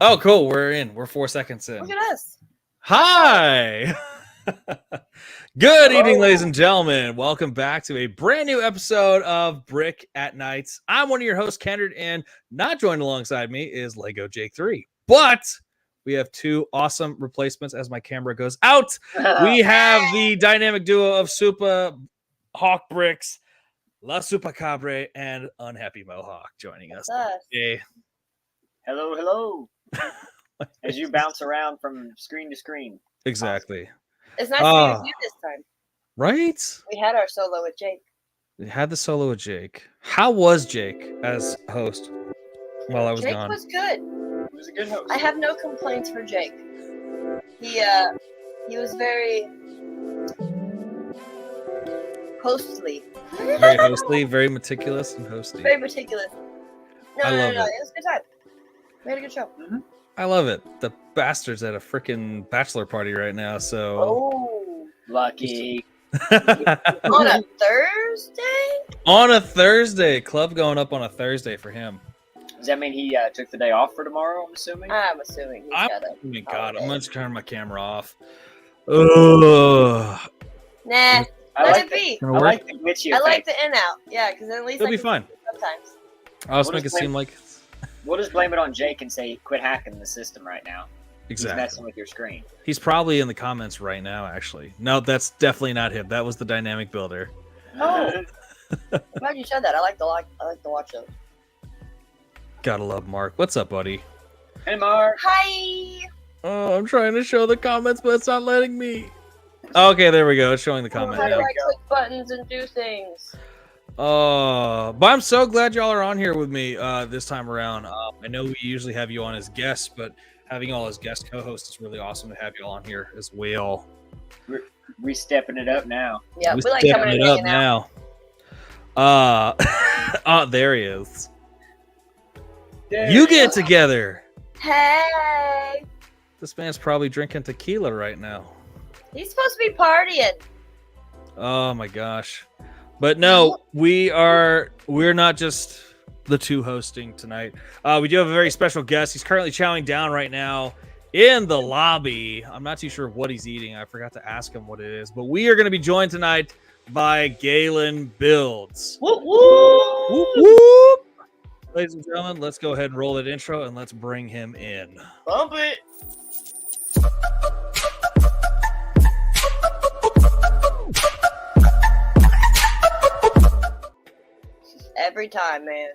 Oh, cool. We're in. We're 4 seconds in. Look at us. Hi. Good evening, ladies and gentlemen. Welcome back to a brand new episode of Brick at Nights. I'm one of your hosts, Kendrick, and not joined alongside me is Lego Jake 3. But we have two awesome replacements as my camera goes out. We have the dynamic duo of SUPAHAWK Bricks, La Supacabre, and Unhappy Mohawk joining us. Hey. Hello, hello. As you bounce around from screen to screen. Exactly. It's nice to be with you this time. Right? We had our solo with Jake. We had the solo with Jake. How was Jake as host while I was Jake gone? was good. He was a good host. I have no complaints for Jake. He was very hostly. Very hostly, very meticulous and hosty. Very meticulous. No, I love it it. was a good time. We had a good show. Mm-hmm. I love it. The bastard's at a freaking bachelor party right now, so. Oh. Lucky. On a Thursday? On a Thursday. Club going up on a Thursday for him. Does that mean he took the day off for tomorrow, I'm assuming? I'm assuming he's got a Oh my God, I'm holiday. going to turn my camera off. Ugh. Nah, I let like it be. Gonna I work? like the glitchy I like effect. the in out. Yeah, because at least It'll I be can fine. see it sometimes. I'll just We'll make it just seem like. We'll just blame it on Jake and say quit hacking the system right now. He's Exactly. messing with your screen. He's probably in the comments right now, actually. No, that's definitely not him. That was the dynamic builder. Oh. I'm glad you said that. I like to watch those. Gotta love Mark. What's up, buddy? Hey, Mark. Hi. Oh, I'm trying to show the comments, but it's not letting me. Okay, there we go. It's showing the comment How do now. I click buttons and do things? But I'm so glad y'all are on here with me this time around. I know we usually have you on as guests, but having y'all as guest co-hosts is really awesome to have y'all on here as well. We stepping it up now. Yeah, We're we like stepping coming it and up hanging out. now. Oh, there he is. There You we get go. together. Hey. This man's probably drinking tequila right now. He's supposed to be partying. Oh my gosh. But no, we're not just the two hosting tonight. We do have a very special guest. He's currently chowing down right now in the lobby. I'm not too sure what he's eating. I forgot to ask him what it is. But we are going to be joined tonight by GALEN Builds. Whoop, whoop. Whoop, whoop. Ladies and gentlemen, let's go ahead and roll that intro and let's bring him in. Bump it. Every time, man.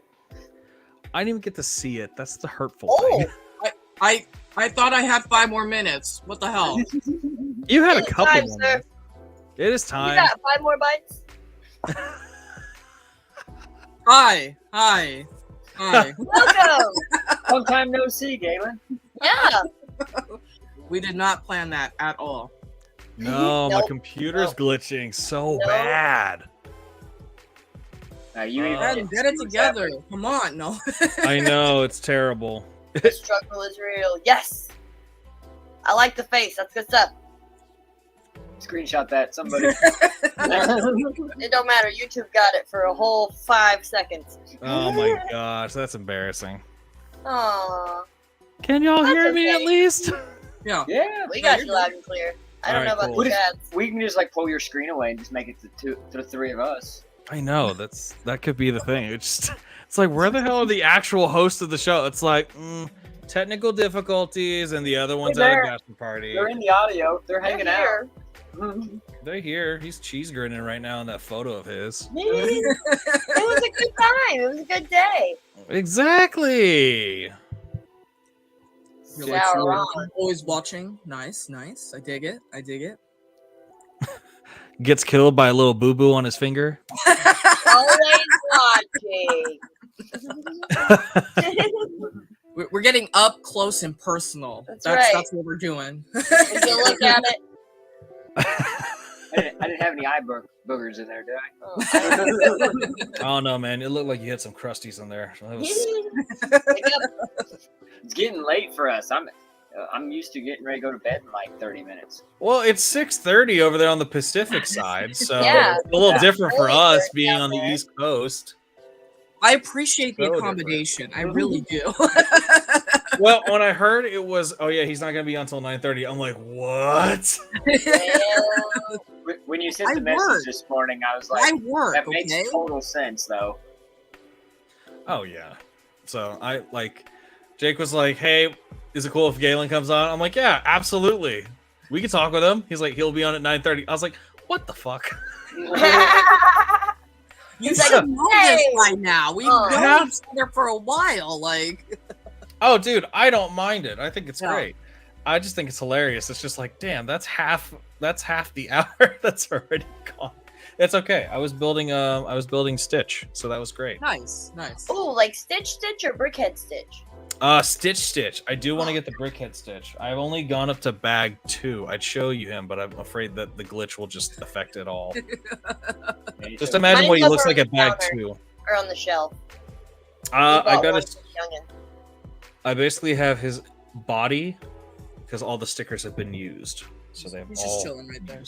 I didn't even get to see it. That's the hurtful Oh. thing. I thought I had 5 more minutes. What the hell? You had a It's couple time, more sir. minutes. It is You time. got 5 more bites? Hi. Welcome. Long time no see, Galen. Yeah. We did not plan that at all. No, my Nope. computer's Nope. glitching so Nope. bad. You even Get get it together. Come on, no. I know, it's terrible. The struggle is real. Yes. I like the face. That's good stuff. Screenshot that, somebody. It don't matter. YouTube got it for a whole 5 seconds. Oh my gosh, that's embarrassing. Aww. Can y'all That's hear me okay. at least? Yeah. Yeah, We got you loud and clear. I don't Alright, know about cool. the chats. we can just like pull your screen away and just make it to the three of us. I know, that could be the thing. It's like, where the hell are the actual hosts of the show? It's like, technical difficulties and the other one's at a They're- bachelor party. They're in the audio. They're hanging They're out. here. Mhm. They're here. He's cheese grinning right now in that photo of his. It was a good time. It was a good day. Exactly. You're Sour like, so wrong. I'm always watching. Nice. I dig it. Gets killed by a little boo-boo on his finger. Always watching. We're getting up close and personal. That's right. That's what we're doing. Did you look at it? I didn't have any eye boogers in there, did I? Oh, I don't I don't know, man. It looked like you had some crusties in there. That was... Wake up. It's getting late for us. I'm used to getting ready to go to bed in like 30 minutes. Well, it's 6:30 over there on the Pacific side, so Yeah. it's a little different for Really us dirty being out on the there. East Coast. I appreciate the So accommodation. I really do. Well, when I heard it was, oh yeah, he's not gonna be on until 9:30. I'm like, what? When you sent I the message work. this morning, I was like, I work, that makes okay? total sense, though. Oh yeah. So I like, Jake was like, hey, is it cool if Galen comes on? I'm like, yeah, absolutely. We can talk with him. He's like, he'll be on at 9:30. I was like, what the fuck? You like, should know this hey. by now. We've Oh. known each other for a while. Like, Oh, dude, I don't mind it. I think it's Yeah. great. I just think it's hilarious. It's just like, damn, that's half the hour that's already gone. It's okay. I was building Stitch, so that was great. nice. Oh, like Stitch or Brickhead Stitch? Stitch. I do want to get the Brickhead Stitch. I've only gone up to bag 2. I'd show you him, but I'm afraid that the glitch will just affect it all. Just imagine what he looks like at bag 2. Or on the shelf. I got one a, for Youngin. I basically have his body because all the stickers have been used, so they have He's all just chilling right there.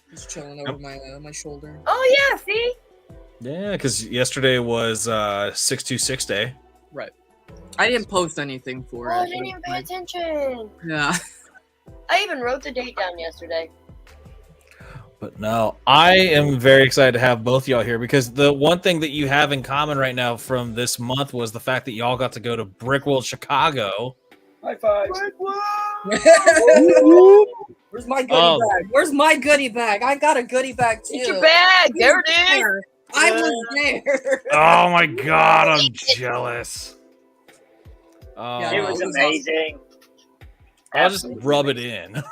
Just chilling over my shoulder. Oh yeah, see? Yeah, because yesterday was 626 day. Right. I didn't post anything for Oh, I it. didn't even pay Like, attention. yeah. I even wrote the date down yesterday. But no, I am very excited to have both y'all here because the one thing that you have in common right now from this month was the fact that y'all got to go to BRICKWORLD Chicago. High five. Where's my goodie Um, bag? Where's my goodie bag? I got a goodie bag too. Get your bag. There it is. There. I was there. Oh my god, I'm jealous. Yeah, It no, was it was amazing. I'll just Absolutely rub it amazing. in.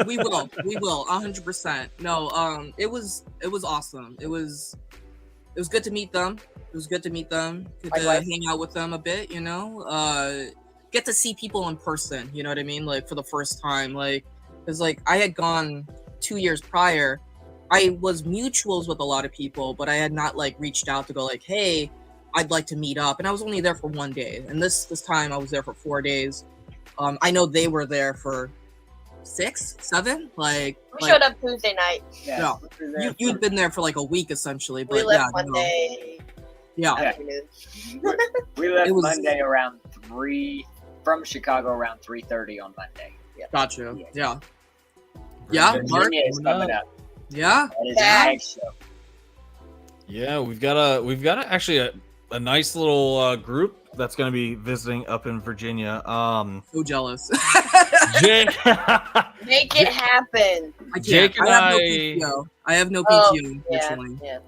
We will, 100%. No, it was awesome. It was good to meet them. It was good to meet them. Good to Likewise. hang out with them a bit, you know. Get to see people in person, you know what I mean? Like for the first time, like because like I had gone 2 years prior. I was mutuals with a lot of people, but I had not like reached out to go like, hey, I'd like to meet up. And I was only there for 1 day, and this time I was there for 4 days. I know they were there for 6, 7. Like We showed up Tuesday night. Yeah. No. we were there you'd been there for like a week essentially. But We left yeah, Monday yeah. afternoon. We left It was- Monday around 3 from Chicago around 3:30 on Monday. Gotcha. Yeah. Yeah, Mark. Virginia is coming up. Yeah. That is Yeah. the next show. Yeah, we've got actually a nice little group that's going to be visiting up in Virginia. So jealous. Jake, Make it happen. I can't. Jake and I have no I- PTO. I have no Oh, PTO, Yeah, unfortunately. yeah.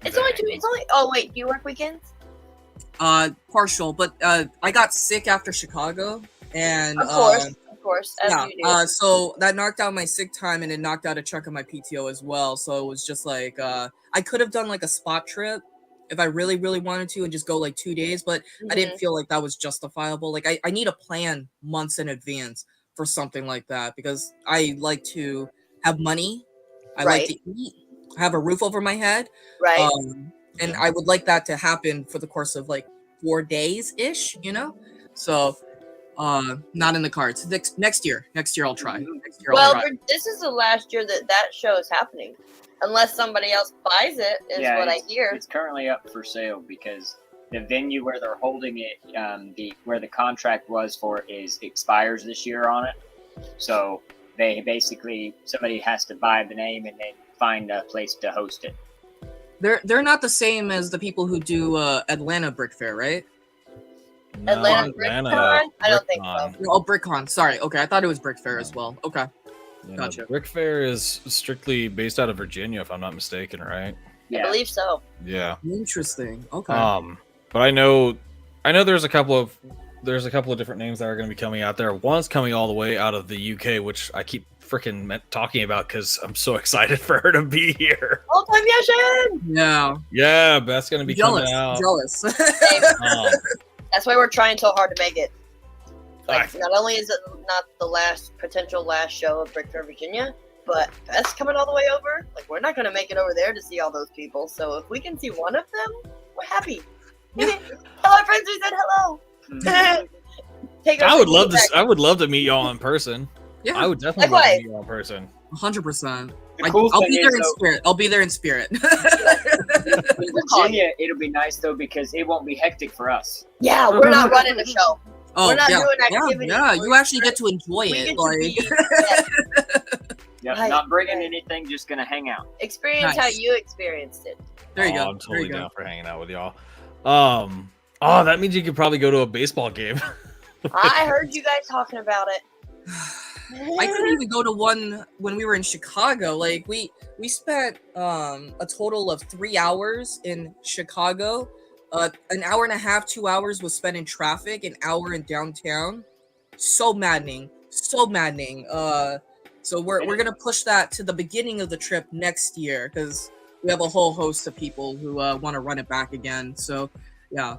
It's only 2. It's only. Oh wait, do you work weekends? Partial, but I got sick after Chicago, and Of course, as yeah. you do. So that knocked out my sick time, and it knocked out a chunk of my PTO as well. So it was just like I could have done like a spot trip if I really, really wanted to, and just go like 2 days, but I didn't feel like that was justifiable. Like I need a plan months in advance for something like that because I like to have money. I like Right. to eat, have a roof over my head. Right. And I would like that to happen for the course of like 4 days ish, you know? So not in the cards. Next year I'll try. Next year I'll Well, try. this is the last year that show is happening, unless somebody else buys it. Is Yeah, what I hear. It's currently up for sale because the venue where they're holding it, where the contract was for it expires this year on it. So they basically somebody has to buy the name and then find a place to host it. They're not the same as the people who do Atlanta Brick Fair, right? No, Atlanta BrickCon? I don't think so. BrickCon. Oh, BrickCon. Sorry. Okay, I thought it was Brick Fair as well. Okay. Yeah, Gotcha. Brick Fair is strictly based out of Virginia, if I'm not mistaken, right? I Yeah. believe so. Yeah. Interesting. Okay. But I know there's a couple of different names that are going to be coming out there. One's coming all the way out of the UK, which I keep freaking talking about because I'm so excited for her to be here. All time Yashin! yeah. Yeah, Beth's going to be Jealous. coming out. Jealous. Um, That's why we're trying so hard to make it. Like, I- not only is it not the potential last show of Brick Fair Virginia, but that's coming all the way over. Like, we're not going to make it over there to see all those people. So if we can see one of them, we're happy. Hello, friends. We said hello. Take our I would love to. feedback. I would love to meet y'all in person. Yeah. I would definitely love to Likewise. meet y'all in person. 100%. The cool I'll thing be there is, in though, spirit. I'll be there in spirit. in Virginia, it'll be nice though because it won't be hectic for us. Yeah, we're not running the show. Oh, We're not yeah, doing yeah, activities. yeah. You actually get to enjoy We it. get to Like, be, yeah, Yep, Right, not bringing right. anything, just gonna hang out. experience how Nice. you experienced it. there you go. I'm there totally you go. down for hanging out with y'all. Oh, that means you could probably go to a baseball game. I heard you guys talking about it. I couldn't even go to one when we were in Chicago. Like we spent a total of 3 hours in Chicago. An hour and a half, 2 hours was spent in traffic, an hour in downtown. So maddening. So maddening. So we're gonna push that to the beginning of the trip next year because we have a whole host of people who want to run it back again. So yeah.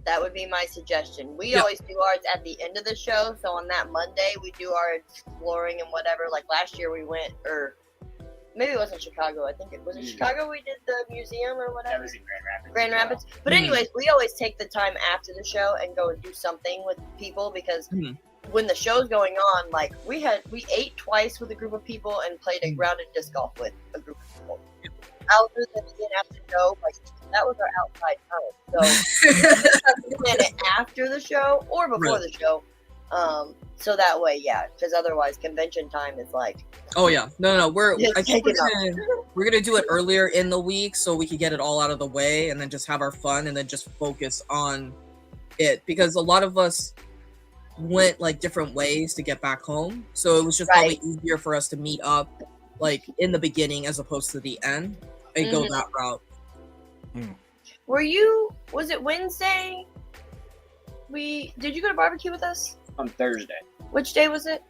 That would be my suggestion. We Yeah. always do ours at the end of the show. So on that Monday, we do our exploring and whatever. Like last year, we went, or maybe it wasn't Chicago. I think it was in Chicago. We did the museum or That whatever. was in Grand Rapids. Grand Rapids. But anyways, we always take the time after the show and go and do something with people because Mhm. when the show's going on, like we ate twice with a group of people and played a round of disc golf with a group of people. Other than being after the show, like that was our outside time. So we just have to plan it after the show or before Right. the show. So that way, yeah, because otherwise convention time is like Oh yeah, no. Yeah, I think take it up. we're gonna do it earlier in the week so we could get it all out of the way and then just have our fun and then just focus on it because a lot of us went like different ways to get back home, so it was just Right. probably easier for us to meet up like in the beginning as opposed to the end and go Mhm. that route. Was it Wednesday? Did you go to barbecue with us? On Thursday. Which day was it?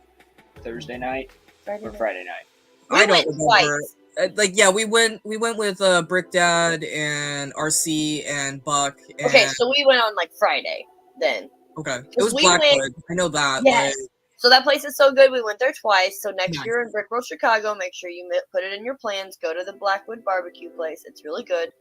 Thursday night Friday or night? Friday night. We I don't went remember. twice. Like yeah, we went with Brick Dad and RC and Buck. And, Okay, so we went on like Friday then. okay, it was we went- Blackwood. I know that. Yes. Like, So that place is so good. We went there twice. So next Nice. year in BRICKWORLD Chicago, make sure you put it in your plans. Go to the Blackwood barbecue place. It's really good.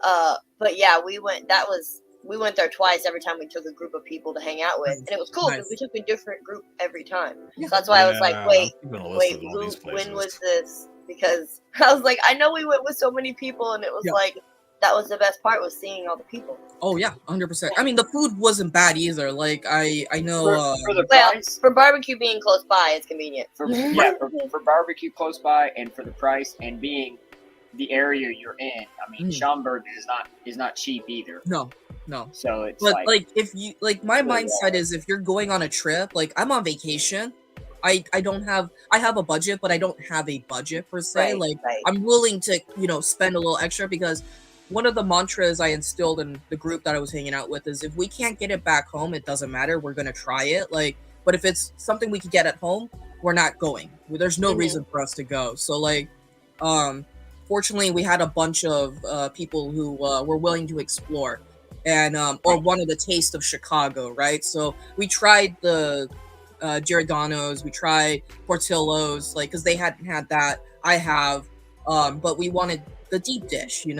But yeah, we went there twice every time we took a group of people to hang out with. And it was cool because we took a different group every time. So that's why I was like, Yeah, wait, I'm keeping a list of all who, these places. when was this? Because I was like, I know we went with so many people and it was Yeah. like, that was the best part was seeing all the people. oh yeah, 100%. I mean, the food wasn't bad either. Like I know. For the Well, price, for barbecue being close by, it's convenient. for barbecue close by, and for the price, and being the area you're in. I mean, Schaumburg is not cheap either. No. So it's But like if you like my mindset is if you're going on a trip, like I'm on vacation, I have a budget, but I don't have a budget per se. Right, like right. I'm willing to, spend a little extra because one of the mantras I instilled in the group that I was hanging out with is if we can't get it back home, it doesn't matter. We're gonna try it. Like, but if it's something we could get at home, we're not going. There's no reason for us to go. So like, fortunately, we had a bunch of people who were willing to explore and or wanted a taste of Chicago, right? So we tried the Giordano's, we tried Portillo's, like because they hadn't had that. I have, but we wanted the deep dish. We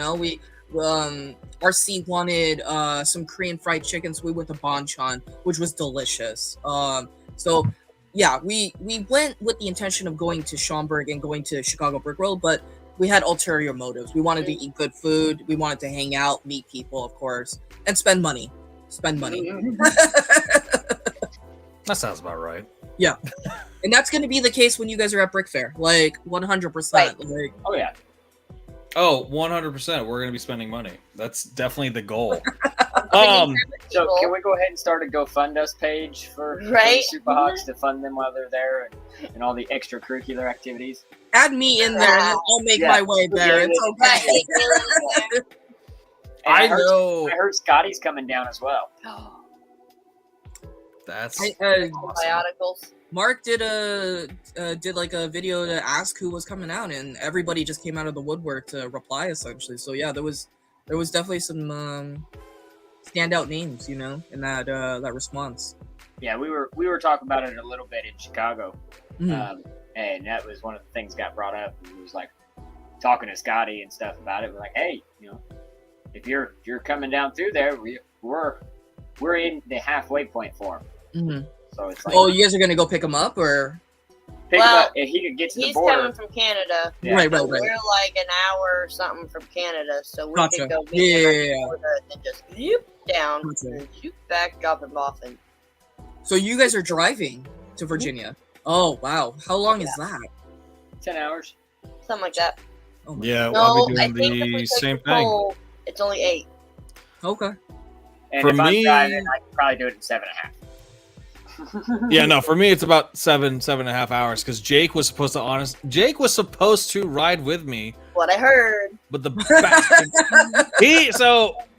RC wanted some Korean fried chicken, so we went to Bonchon, which was delicious. So yeah, we went with the intention of going to Schaumburg and going to Chicago BRICKWORLD, but we had ulterior motives. We wanted to eat good food. We wanted to hang out, meet people, of course, and spend money. That sounds about right. Yeah. And that's going to be the case when you guys are at Brick Fair. Like 100%. Right. Like, oh yeah. Oh, 100%. We're going to be spending money. That's definitely the goal. So can we go ahead and start a GoFundUs page for Right. SUPAHawks to fund them while they're there and all the extracurricular activities? add me in there and I'll make my way there. It's okay. And I know. I heard Scotty's coming down as well. That's Bioticals. Mark did like a video to ask who was coming out, and everybody just came out of the woodwork to reply essentially. So yeah, there was definitely some standout names, in that response. Yeah, we were talking about it a little bit in Chicago, Mhm. and that was one of the things got brought up. It was like talking to Scotty and stuff about it. We're like, hey, if you're coming down through there, we're in the halfway point for him. Mhm. So it's like, Oh, you guys are gonna go pick him up, or pick him up if he could get to the He's border. coming from Canada. Yeah. right. We're like an hour or something from Canada, so we Gotcha. could go meet him at the Yeah. border and then just zoop down Gotcha. and shoot back, drop him off, and So you guys are driving to Virginia? Oh wow! How long is that? 10 hours. Something like that. Oh my Yeah, God. No, I'll be I doing think if we the take same the thing. poll, it's only 8. Okay. And For if me- I'm driving, I can probably do it in 7.5. Yeah, no, for me it's about 7.5 hours because Jake was supposed to ride with me, What I heard. but the bastard,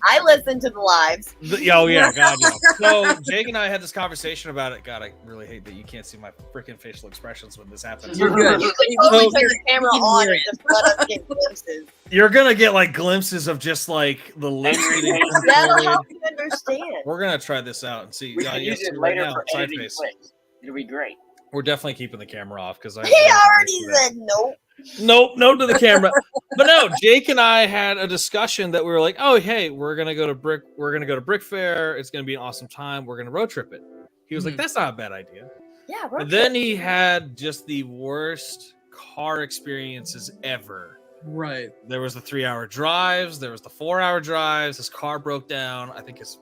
I listened to the lives. oh yeah, God, yeah. So Jake and I had this conversation about it. God, I really hate that you can't see my freaking facial expressions when this happens. You're good. You can totally So- turn the camera You can on hear and just let us get glimpses. You're gonna get like glimpses of just like the lips getting That'll contorted. help you understand. We're gonna try this out and see. We Yeah, can use yes, it right later now, for side editing face. clips. It'll be great. We're definitely keeping the camera off because I He already said nope. Nope, no to the camera. But no, Jake and I had a discussion that we were like, oh hey, we're gonna go to Brick Fair. It's gonna be an awesome time. We're gonna road trip it. He was like, that's not a bad idea. Yeah, bro. And then he had just the worst car experiences ever. Right. There was the 3-hour drives, there was the 4-hour drives. His car broke down. I think his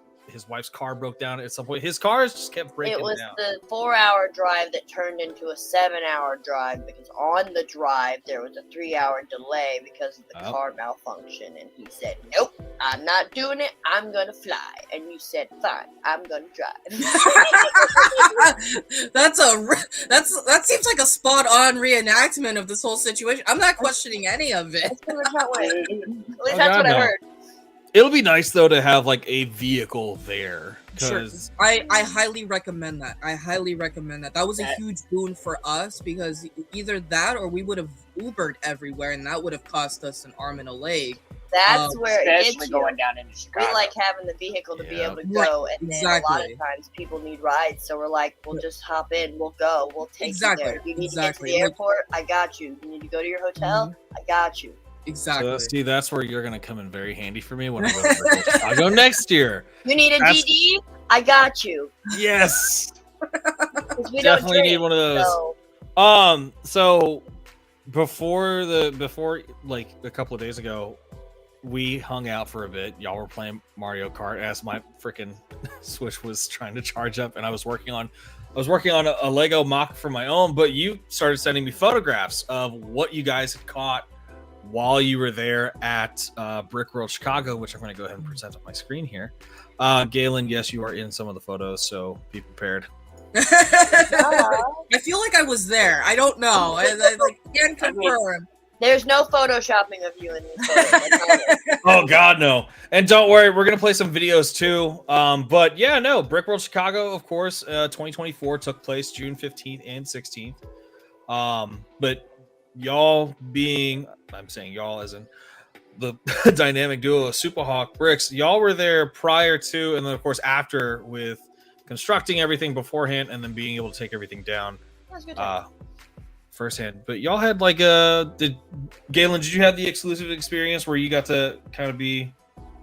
wife's car broke down at some point. His cars just kept breaking It was down. the 4-hour drive that turned into a 7-hour drive because on the drive there was a 3-hour delay because of the Oh. car malfunction. And he said, nope, I'm not doing it. I'm going to fly. And you said, fine, I'm going to drive. That seems like a spot on reenactment of this whole situation. I'm not questioning any of it. That's pretty much how it went. At least Oh, that's God, what I no. heard. It'll be nice though to have like a vehicle there. Sure. 'Cause- I highly recommend that. I highly recommend that. That was a That- huge boon for us because either that or we would have Ubered everywhere and that would have cost us an arm and a leg. That's where it Especially gets you. going down into We Chicago. like having the vehicle to be Yeah. able to Right, go, and then a lot exactly. of times people need rides, so we're like, we'll just hop in, we'll go, we'll take Exactly, you there. If you need exactly. to get to the airport, I got you. You need to go to your hotel, I got you. Exactly. So, see, that's where you're gonna come in very handy for me when I go to Chicago next year. You need a That's- GD, I got you. Yes, 'Cause we definitely don't need drink, one of those. so So before like a couple of days ago, we hung out for a bit. Y'all were playing Mario Kart as my freaking Switch was trying to charge up, and I was working on a Lego mock for my own. But you started sending me photographs of what you guys had caught while you were there at BRICKWORLD Chicago, which I'm going to go ahead and present on my screen here. Galen, yes, you are in some of the photos, so be prepared. I feel like I was there. I don't know. I like, can't confirm. there's no photoshopping of you in these photos. I promise. Oh God, no! And don't worry, we're gonna play some videos too. But yeah, no, BRICKWORLD Chicago, of course, 2024 took place June 15th and 16th. But y'all I'm saying y'all as in the dynamic duo of SUPAHAWK Bricks, y'all were there prior to, and then of course after with constructing everything beforehand, and then being able to take everything down That was a good time. firsthand. But y'all had like Galen, did you have the exclusive experience where you got to kind of be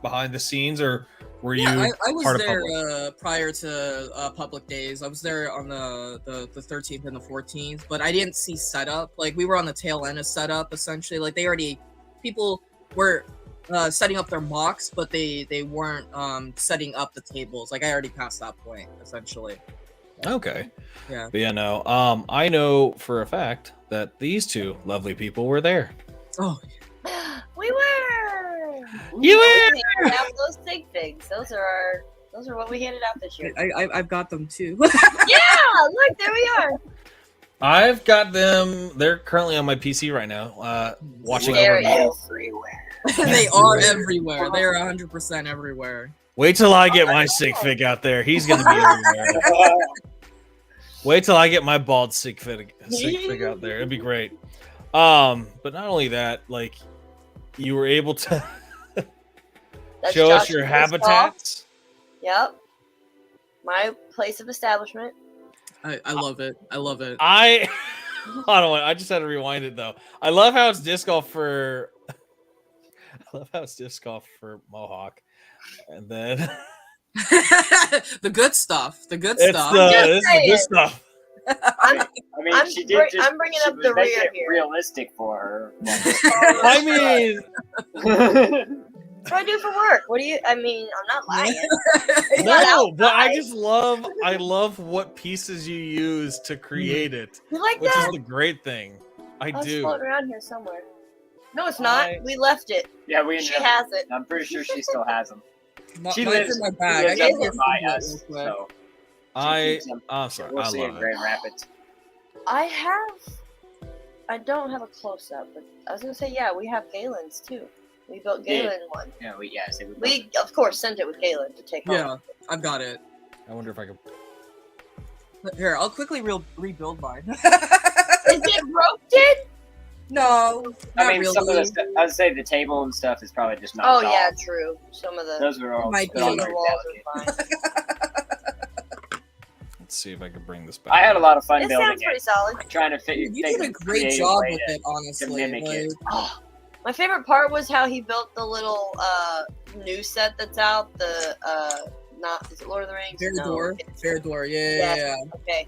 behind the scenes, or were you I was part of there public? prior to public days. I was there on the 13th and the 14th, but I didn't see setup. Like we were on the tail end of setup essentially. Like people were setting up their mocks, but they weren't setting up the tables. Like I already passed that point essentially. Okay. Yeah. But yeah, no. I know for a fact that these two lovely people were there. Oh, We were. You We handed out those sig figs. Those are what we handed out this year. I've got them too. Yeah, look, there we are. I've got them. They're currently on my PC right now. Watching There over. it is. everywhere. They are everywhere. They are 100% everywhere. Wait till I get my sig fig out there. He's gonna be everywhere. Wait till I get my bald sig fig out there. It'd be great. But not only that, like you were able to That's show us Josh's your golf. habitats. Yep. My place of establishment. I love it. I love it. I don't know. I just had to rewind it though. I love how it's disc golf for. I love how it's disc golf for Mohawk, and then The good stuff. The good it's stuff. this is the good saying. stuff. I mean, I'm she br- did just. I'm bringing she up was the making rear it here. realistic for her. I mean, That's what I do for work. What do you? I mean, I'm not lying. No, but I love what pieces you use to create it, You like which that? is the great thing. I It's do. floating around here somewhere. No, it's not. We left it. Yeah, we She ended up, has it. I'm pretty sure she still has them. Mine's lives in my she bag. I lives gotta up get by some us, real quick. so I'm sorry. we'll I see love in it. Grand Rapids. I don't have a close up, but I was gonna say yeah, we have Galen's too. We built Galen one. Yeah, so We of course sent it with Galen to take home. Yeah, I've got it. I wonder if I could. Here, I'll quickly rebuild mine. Is it broken? No, I not mean, really. some of the stuff, I'd say the table and stuff is probably just not. Oh yeah, true. Some of the Those were all Might put be. on the very walls delicate. are fine. Let's see if I can bring this back. I had a lot of fun It building sounds pretty solid. trying to fit. You think did a of great creative job way with to- it, honestly. mimic it. Oh, my favorite part was how he built the little new set that's out. The not is it Lord of the Rings? Fair No. door, fair door. Yeah, Yeah. yeah, yeah. Okay.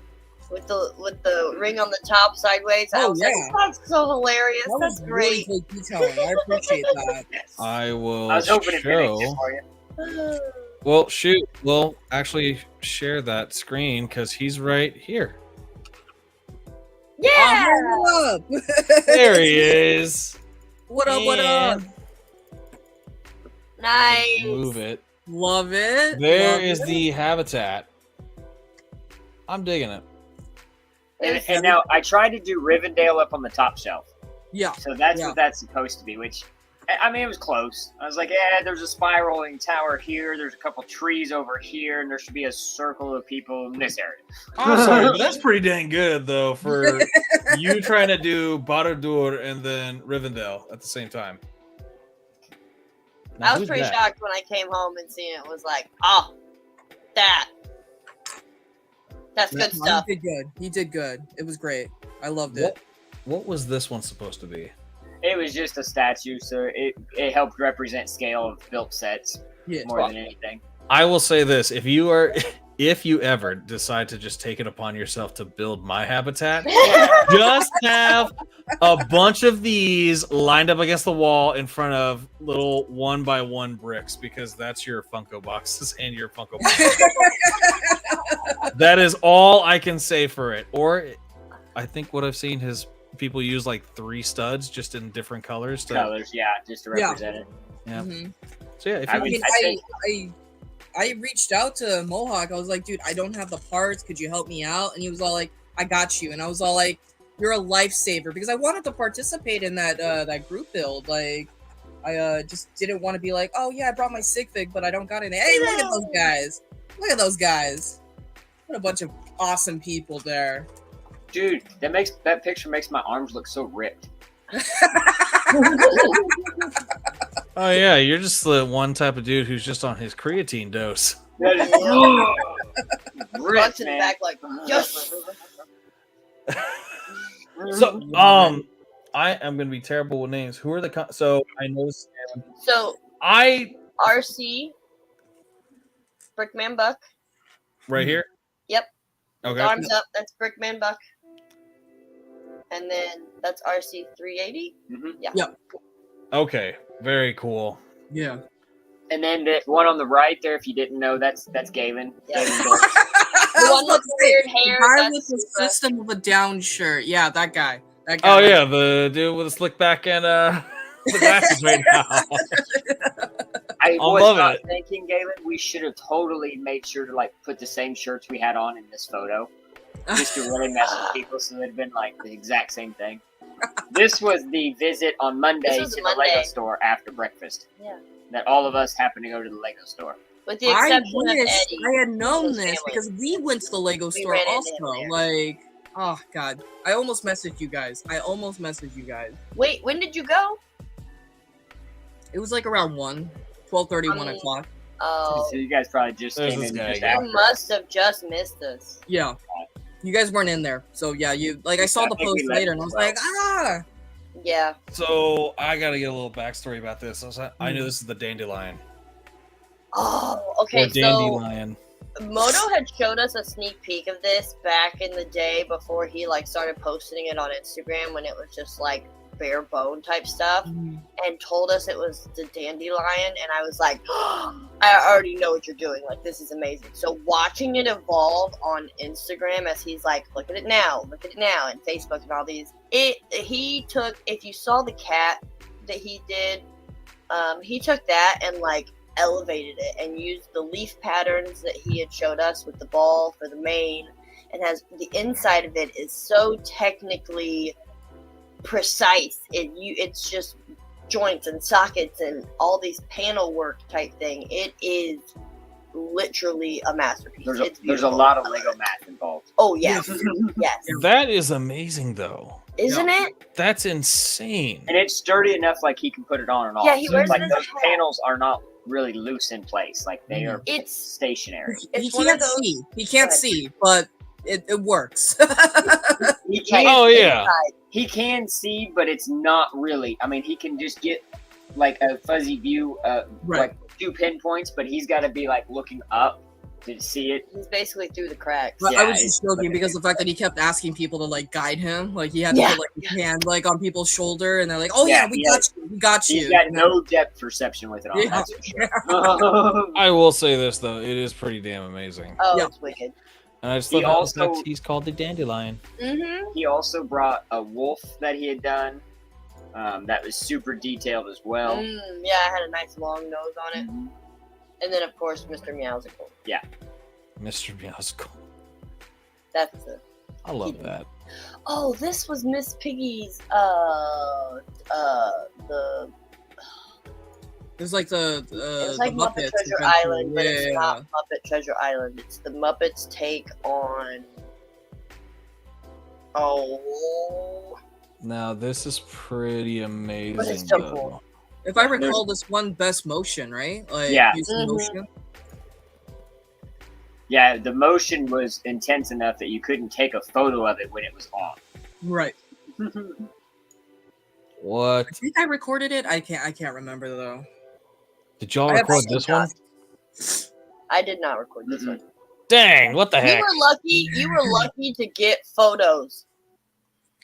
With the ring on the top sideways. I Oh, was like, yeah. that's so hilarious. That That's was really great. great detailing. I appreciate that. I will I was hoping it mimicked it show. for you. Well, shoot. We'll actually share that screen because he's right here. Yeah. Oh, what up? There he is. What up? What up? And Nice. move it. Love it. There Love is it. the habitat. I'm digging it. And now I tried to do Rivendell up on the top shelf, Yeah. so that's Yeah. what that's supposed to be. Which, I mean, it was close. I was like, yeah, there's a spiraling tower here. There's a couple trees over here, and there should be a circle of people in this area. I'm sorry, but that's pretty dang good though for you trying to do Barad-dûr and then Rivendell at the same time. Now, I was who's pretty that? shocked when I came home and seen it. Was like, oh, that's good No, stuff. He did good. He did good. It was great. I loved it. What was this one supposed to be? It was just a statue, so it helped represent scale of built sets Yeah. more than anything. I will say this: if you ever decide to just take it upon yourself to build my habitat, just have a bunch of these lined up against the wall in front of little 1x1 bricks, because that's your Funko boxes and your Funko boxes. That is all I can say for it. Or I think what I've seen is people use like 3 studs just in different colors. Colors, yeah, just to Yeah. represent it. Yeah. Mhm. So yeah, if I you, I mean, mean, I think- I reached out to Mohawk. I was like, dude, I don't have the parts. Could you help me out? And he was all like, I got you. And I was all like, you're a lifesaver, because I wanted to participate in that group build. Like, I just didn't want to be like, oh yeah, I brought my sig fig, but I don't got any. Hey, look at those guys. Look at those guys. What a bunch of awesome people there. Dude, that picture makes my arms look so ripped. oh yeah, you're just the one type of dude who's just on his creatine dose. That is ripped, Bucks in the man. back like, yes. So I am gonna be terrible with names. Who are the so I know Sam. So I RC, Brickman Buck. right here. Yep. Okay. Arms up. That's Brickman Buck. And then that's RC 380. Mhm. Yeah. Okay. Very cool. Yeah. And then the one on the right there, if you didn't know, that's Galen. Yeah. Galen Builds. The one with the weird hair. guy that's with the Supa. System of a Down shirt. Yeah, that guy. That guy. Oh yeah, the dude with the slick back and the glasses right now. I I'm was loving not it. thinking, Galen, we should have totally made sure to like put the same shirts we had on in this photo, just to really mess with people, so it'd been like the exact same thing. This was the visit on Monday This to was the Monday. Lego store after breakfast. Yeah. That all of us happened to go to the Lego store. With the I exception of wish Eddie. I had known His this, family. because we went to the Lego store ran into also. him there. Like, oh god, I almost messaged you guys. Wait, when did you go? It was like around 12:30, 1 o'clock. Oh, So you guys probably just There's came this in guy just again. after. you must have just missed us. Yeah, you guys weren't in there, so yeah, you like I saw I the think we post left later, and I was as well. like, ah, Yeah. So I gotta get a little backstory about this. I knew this is the dandelion. Oh, Or okay. So dandelion. Moto had showed us a sneak peek of this back in the day before he like started posting it on Instagram, when it was just like bare bone type stuff, and told us it was the dandelion, and I was like, oh, I already know what you're doing. Like, this is amazing. So watching it evolve on Instagram as he's like, look at it now, and Facebook and all these. He took, if you saw the cat that he did, he took that and like elevated it and used the leaf patterns that he had showed us with the ball for the mane, and has the inside of it is so technically precise. It's just joints and sockets and all these panel work type thing. It is literally a masterpiece. There's a lot of Lego math involved. Oh yes, yes. That is amazing, though. Isn't it? That's insane. And it's sturdy enough, like he can put it on and off. Yeah, he wears like it as those a hat. panels are not really loose in place. Like they are It's stationary. He It's one of can't those- see. He can't Good. see, but it works. He can, Oh, yeah. inside. he can see, but it's not really. I mean, he can just get like a fuzzy view, Right. like 2 pinpoints, but he's got to be like looking up to see it. He's basically through the cracks. But Yeah, I was it's just joking like- because the fact that he kept asking people to like guide him, like he had to Yeah. put like his hand like on people's shoulder, and they're like, "Oh Yeah, yeah, we he got you, we got you." He's got you know? no depth perception with it on. Yeah. That's for sure. I will say this though, it is pretty damn amazing. Oh, Yeah. it's wicked. And I just He love how also- he's called the dandelion. Mm-hmm. He also brought a wolf that he had done. That was super detailed as well. Yeah, I had a nice long nose on it. And then, of course, Mr. Meowsicle. Mr. Meowsicle. That's it. I love that. Oh, this was Miss Piggy's, the It's like the it's like the Muppet Muppets, Treasure essentially. Island, but Yeah, it's yeah, not Muppet Treasure Island. It's the Muppets' take on. Oh, Now this is pretty amazing. But it's so though. cool. yeah. If I recall, this one best motion, right? Like Yeah. using Mhm. motion. Yeah, the motion was intense enough that you couldn't take a photo of it when it was on. Right. What? I think I recorded it. I can't remember though. Did y'all I have record seen this one? I did not record this Mhm. one. Dang, what the You heck? were lucky. You were lucky to get photos.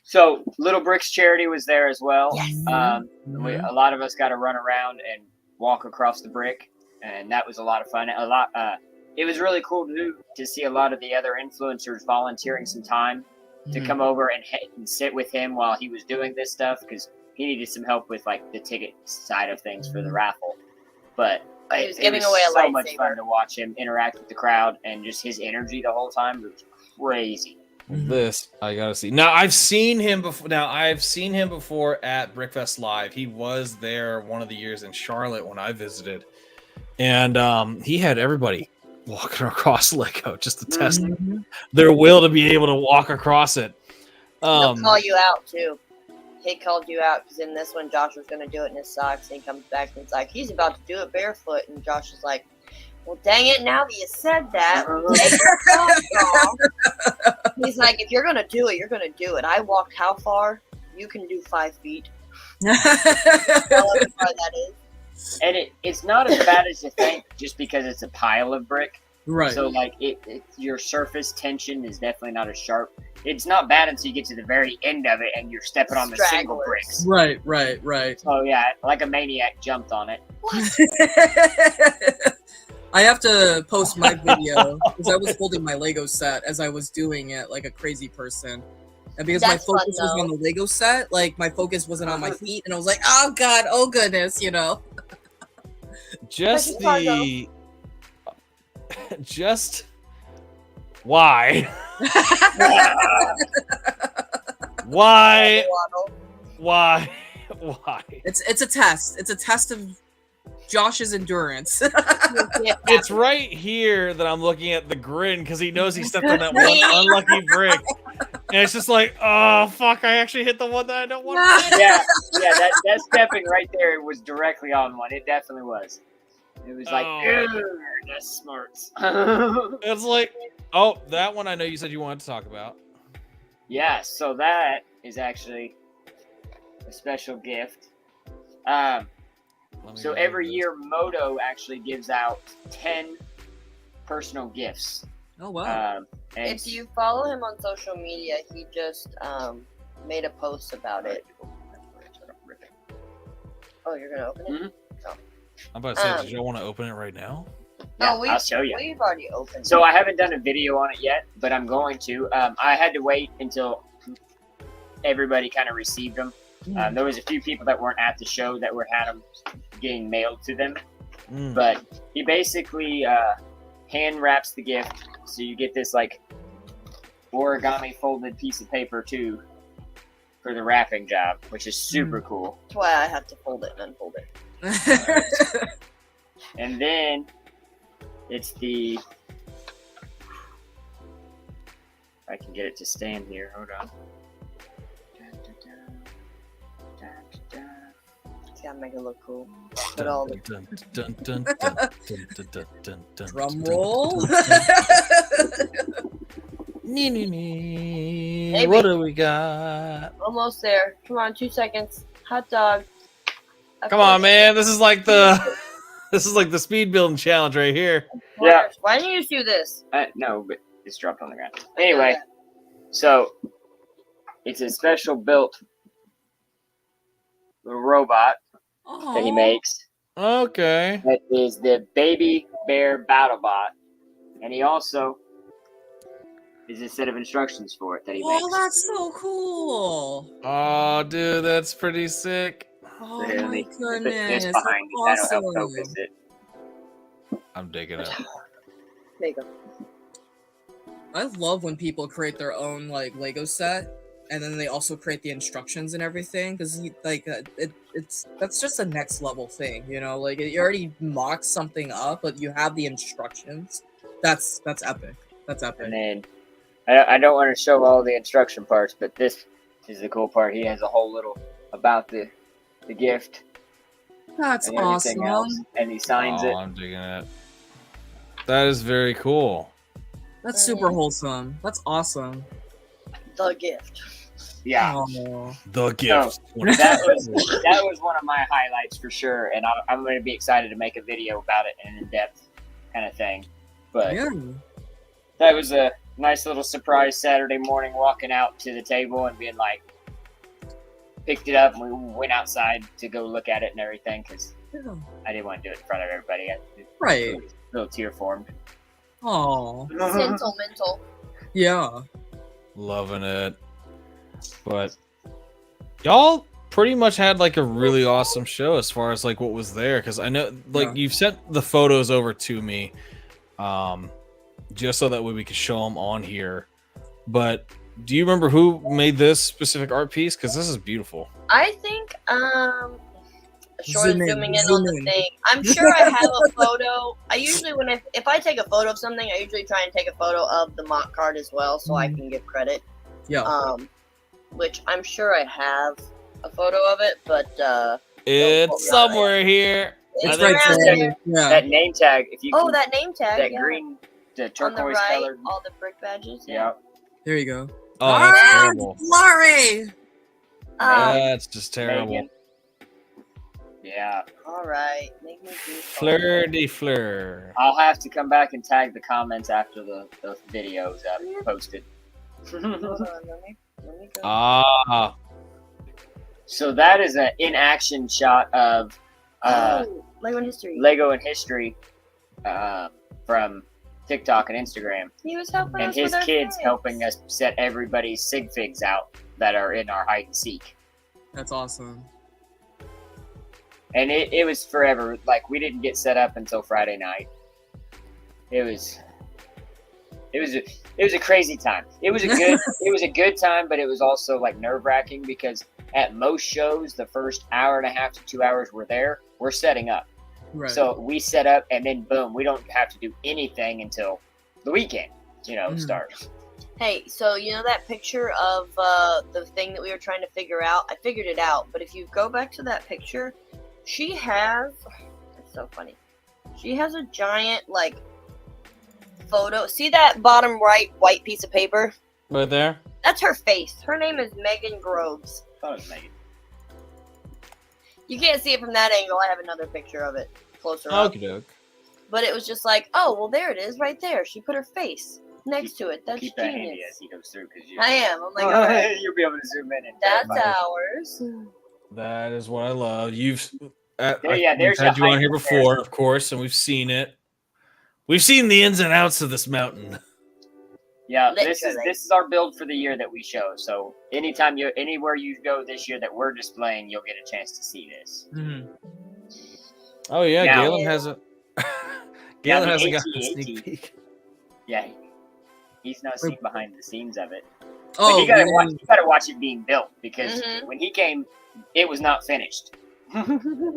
So Little Bricks Charity was there as well. Yes. A lot of us got to run around and walk across the brick, and that was a lot of fun. It was really cool to see a lot of the other influencers volunteering some time to Mhm. come over and sit with him while he was doing this stuff, because he needed some help with like the ticket side of things for the raffle. But He was it giving was away a so much lightsaber. fun to watch him interact with the crowd, and just his energy the whole time. It was crazy. This I gotta see. Now I've seen him before. At Brickfest Live. He was there one of the years in Charlotte when I visited, and he had everybody walking across Lego just to test Mhm. their will to be able to walk across it. He'll call you out too. He called you out because in this one, Josh was going to do it in his socks, and he comes back and it's like he's about to do it barefoot, and Josh is like, "Well, dang it! Now that you said that, take your socks off." He's like, "If you're going to do it, you're going to do it. I walked how far? You can do 5 feet. However far that is." And it's not as bad as you think, just because it's a pile of brick. Right. So like your surface tension is definitely not as sharp. It's not bad until you get to the very end of it and you're stepping on the single Stragglers. bricks. Right. Oh yeah, like a maniac jumped on it. I have to post my video because I was holding my Lego set as I was doing it like a crazy person. And because That's my focus fun, was though. on the Lego set, like my focus wasn't on my feet, and I was like, "Oh God, oh goodness," you know. Just That's fun, the, just why, why, Waddle. why? It's a test. It's a test of Josh's endurance. It's right here that I'm looking at the grin because he knows he stepped on that one unlucky brick, and it's just like, oh fuck! I actually hit the one that I don't want to hit. Yeah, that stepping right there was directly on one. It definitely was. It was like, Oh. "Ugh, that's smarts. It's like, oh, that one I know you said you wanted to talk about. Yeah, so that is actually a special gift. Let me So go every over this. year, Moto actually gives out 10 personal gifts. Oh wow. And If you follow him on social media, he just made a post about it. Oh, you're gonna open it? Mhm. I'm about to say, did y'all want to open it right now? Yeah, Oh, I'll show you. We've already opened. So I haven't done a video on it yet, but I'm going to. I had to wait until everybody kind of received them. There was a few people that weren't at the show that had them getting mailed to them. But he basically hand wraps the gift, so you get this like origami folded piece of paper too for the wrapping job, which is super cool. That's why I have to fold it and unfold it. And then it's the. I can get it to stand here. Hold on. Gotta make it look cool. Put all the Drum roll. Nee. What do we got? almost there. Come on, 2 seconds. Hot dog. Come on, man. This is like the speed building challenge right here. Yeah. Why didn't you just do this? No, but it's dropped on the ground. Anyway, so it's a special built robot that he makes. Okay. That is the Baby Bear BattleBot, and he also is a set of instructions for it that he makes. Oh, that's so cool. Oh, dude, that's pretty sick. Oh So here, my put goodness. this That's behind you. That'll help awesome. focus it. I'm digging it. There you go. I love when people create their own like Lego set, and then they also create the instructions and everything, because that's just a next level thing, you know. Like you already mock something up, but you have the instructions. That's epic. That's epic. And then I don't want to show all the instruction parts, but this is the cool part. He has a whole little about the gift That's and everything else, awesome. and he signs it. I'm digging it. That is very cool. That's super wholesome. That's awesome. The gift. Yeah. Oh. The gift. That was one of my highlights for sure, and I'm going to be excited to make a video about it, an in-depth kind of thing. But Yeah. that was a nice little surprise Saturday morning, walking out to the table and being like, picked it up and we went outside to go look at it and everything, because Yeah. I didn't want to do it in front of everybody. Right. A little tear formed. Oh. Sentimental. Yeah. Loving it. But y'all pretty much had like a really awesome show as far as like what was there, because I know like you've sent the photos over to me just so that way we could show them on here. But do you remember who made this specific art piece? Because this is beautiful. I think Zoom in, zooming in zoom on the in. thing. I'm sure I have a photo. I usually if I take a photo of something, I usually try and take a photo of the mock card as well, so I can give credit. Yeah. Which I'm sure I have a photo of it, but It's somewhere here. It's around right there. Yeah. That name tag, if you Oh, can, that name tag. that yeah. green, the on the turquoise right, colored. all the brick badges. Yeah. There you go. Oh, that's terrible. Glory! That's just terrible. Megan. Yeah. All right. Make me do Fleur de fleur. I'll have to come back and tag the comments after the videos I've posted. Hold on, let me go. Ah, So that is an in-action shot of Lego in history. Lego in history from TikTok and Instagram, He was helping and us his with our kids figs. helping us set everybody's sig figs out that are in our hide and seek. That's awesome. And it was forever. Like, we didn't get set up until Friday night. It was a crazy time. It was a good time, but it was also like nerve-wracking, because at most shows, the first hour and a half to 2 hours we're setting up. Right. So we set up, and then boom, we don't have to do anything until the weekend, starts. Hey, so you know that picture of the thing that we were trying to figure out? I figured it out, but if you go back to that picture, she has. It's so funny. She has a giant like photo. See that bottom right white piece of paper? right there. That's her face. Her name is Megan Groves. Oh, Megan. You can't see it from that angle. I have another picture of it closer up. Okie doke. But it was just like, oh, well, there it is, right there. She put her face next to it. That's Keep that handy genius. as he goes through, because I am. I'm like, all right, you'll be able to zoom in. And that's verify. ours. That is what I love. You've There's we've your had you on height here comparison. before, of course, and we've seen it. We've seen the ins and outs of this mountain. Yeah, this Literally. is our build for the year that we show. So anywhere you go this year that we're displaying, you'll get a chance to see this. Mhm. Oh yeah, Now- Galen hasn't. Galen the hasn't got a AT-AT. sneak peek. Yeah, he's not seen behind the scenes of it. But Oh, you gotta yeah. watch it being built because Mhm. when he came, it was not finished.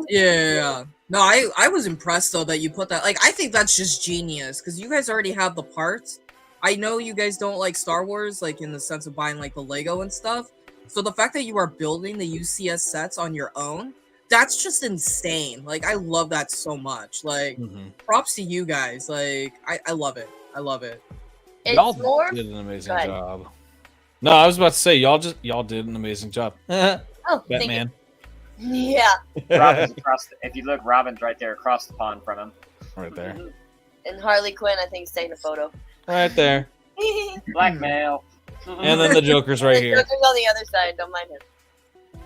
Yeah. No, I was impressed though that you put that. Like, I think that's just genius because you guys already have the parts. I know you guys don't like Star Wars, like in the sense of buying like the Lego and stuff. So the fact that you are building the UCS sets on your own, that's just insane. Like, I love that so much. Like, props to you guys. Like, I love it. I love it. It's Y'all more. did an amazing Go ahead. job. No, I was about to say y'all did an amazing job. Oh, thank you. Batman. Yeah. Robin's if you look, Robin's right there across the pond from him. Right there. And Harley Quinn, I think, is taking a photo. Right there. Blackmail. And then the Joker's right The here. Joker's on the other side. Don't mind him.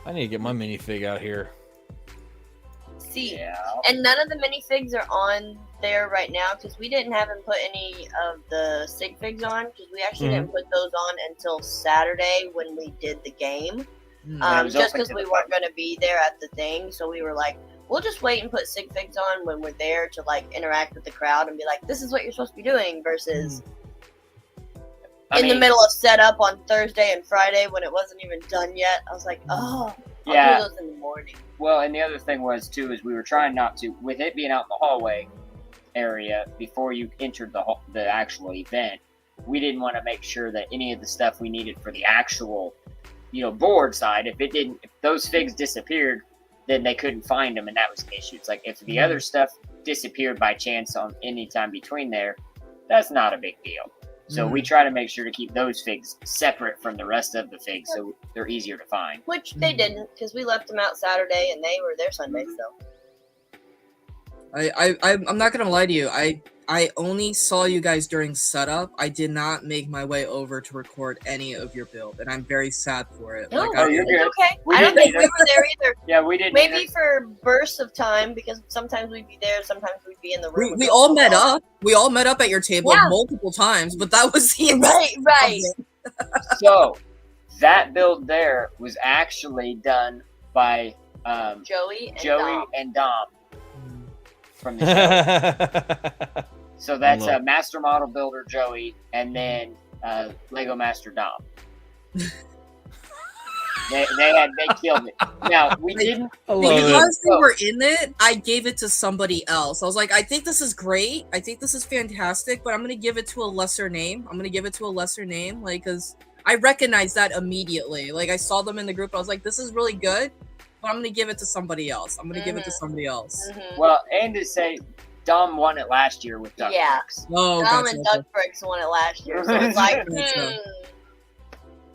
I need to get my minifig out here. See, Yeah. and none of the minifigs are on there right now because we didn't have him put any of the sig figs on because we actually didn't put those on until Saturday when we did the game. it was Just open because to we the weren't going to be there at the thing, so we were like, we'll just wait and put sig figs on when we're there to like interact with the crowd and be like, this is what you're supposed to be doing versus I in the mean, middle of setup on Thursday and Friday when it wasn't even done yet. I was like, oh, I'll Yeah. do those in the morning. Well, and the other thing was too is we were trying not to, with it being out in the hallway area before you entered the actual event. We didn't want to make sure that any of the stuff we needed for the actual, board side, if those figs disappeared, then they couldn't find them, and that was the issue. It's like if the other stuff disappeared by chance on any time between there, that's not a big deal. So we try to make sure to keep those figs separate from the rest of the figs so they're easier to find. Which they didn't because we left them out Saturday and they were there Sunday. So I'm not gonna lie to you. I only saw you guys during setup. I did not make my way over to record any of your build, and I'm very sad for it. no, Oh, you're it's good. okay. We I don't didn't think we were there either. Yeah, we didn't. Maybe either. for bursts of time because sometimes we'd be there, sometimes we'd be in the room. we all met up. We all met up at your table Yeah. multiple times, but that was the Right. So that build there was actually done by Joey and Joey Dom. and Dom from the show. So that's Look. Master Model Builder Joey and then Lego Master Dom. they killed it. Now we didn't. I love it. Because they were in it, I gave it to somebody else. I was like, I think this is great. I think this is fantastic, but I'm gonna give it to a lesser name. Like, because I recognized that immediately. Like, I saw them in the group. I was like, this is really good, but I'm gonna give it to somebody else. Mhm. Well, and to say, Dom won it last year with Duck Yeah. Bricks. Oh, Dom gotcha. and Duck Bricks won it last year, so it's like, Gotcha.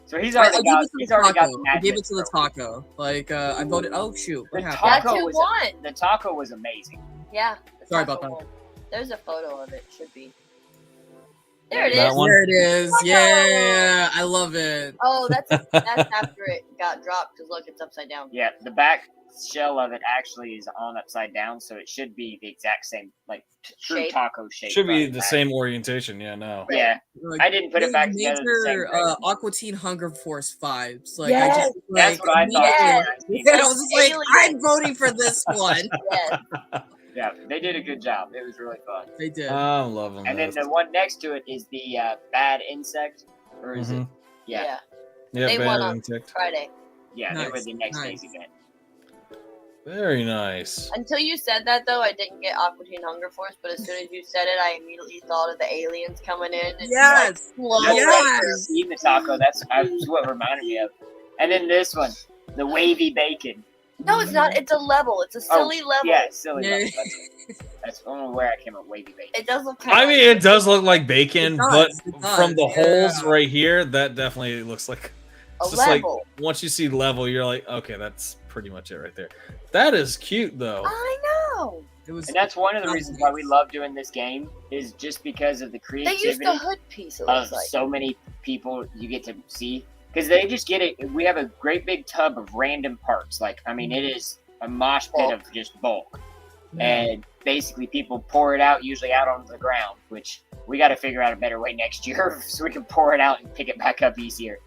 So he's I already gave got. it to He's the already got taco. the I magic. gave it to the taco. Like, I voted. Oh shoot, what The happened? That's taco who was won. The taco was amazing. Yeah. the Sorry taco about that. won. There's a photo of it. Should be. There it That is. one? There it is. Taco! Yeah, I love it. Oh, that's after it got dropped because look, it's upside down. Yeah, the back shell of it actually is on upside down, so it should be the exact same, like true Shape. taco shape. Should be front the and back. same orientation. Yeah, no. Yeah, Like, I didn't put it back together the same major way. Aqua Teen Hunger Force vibes. Like, Yes, I just That's what I thought. Yes. Yeah, I was just like, Aliens. I'm voting for this one. Yes. Yeah, they did a good job. It was really fun. They did. I'm loving And then this. the one next to it is the bad insect, or is it? Mhm. Yeah, Yeah, They bad won on insect. Friday. yeah, they were Nice, the next nice. day's event. Very nice. Until you said that though, I didn't get Aqua Teen Hunger Force, but as soon as you said it, I immediately thought of the aliens coming in. And Yes. Like, Yes. Eating the taco, that's what reminded me of. And then this one, the wavy bacon. No, it's not. It's a level. It's a silly level. Yeah, silly. Yeah. level. That's only where I came up wavy bacon. It does look kind I mean, it does look like bacon, It but does, it does, from the holes yeah. right here, that definitely looks like. a It's just like level. once you see level, you're like, okay, that's pretty much it right there. That is cute though. I know. It was. And that's one of the reasons why we love doing this game, is just because of the They used creativity the hood piece. It of looks like. so many people you get to see. because they just get it. We have a great big tub of random parts. Like, I mean, it is a mosh pit of just bulk. And basically people pour it out, usually out onto the ground, which we got to figure out a better way next year so we can pour it out and pick it back up easier.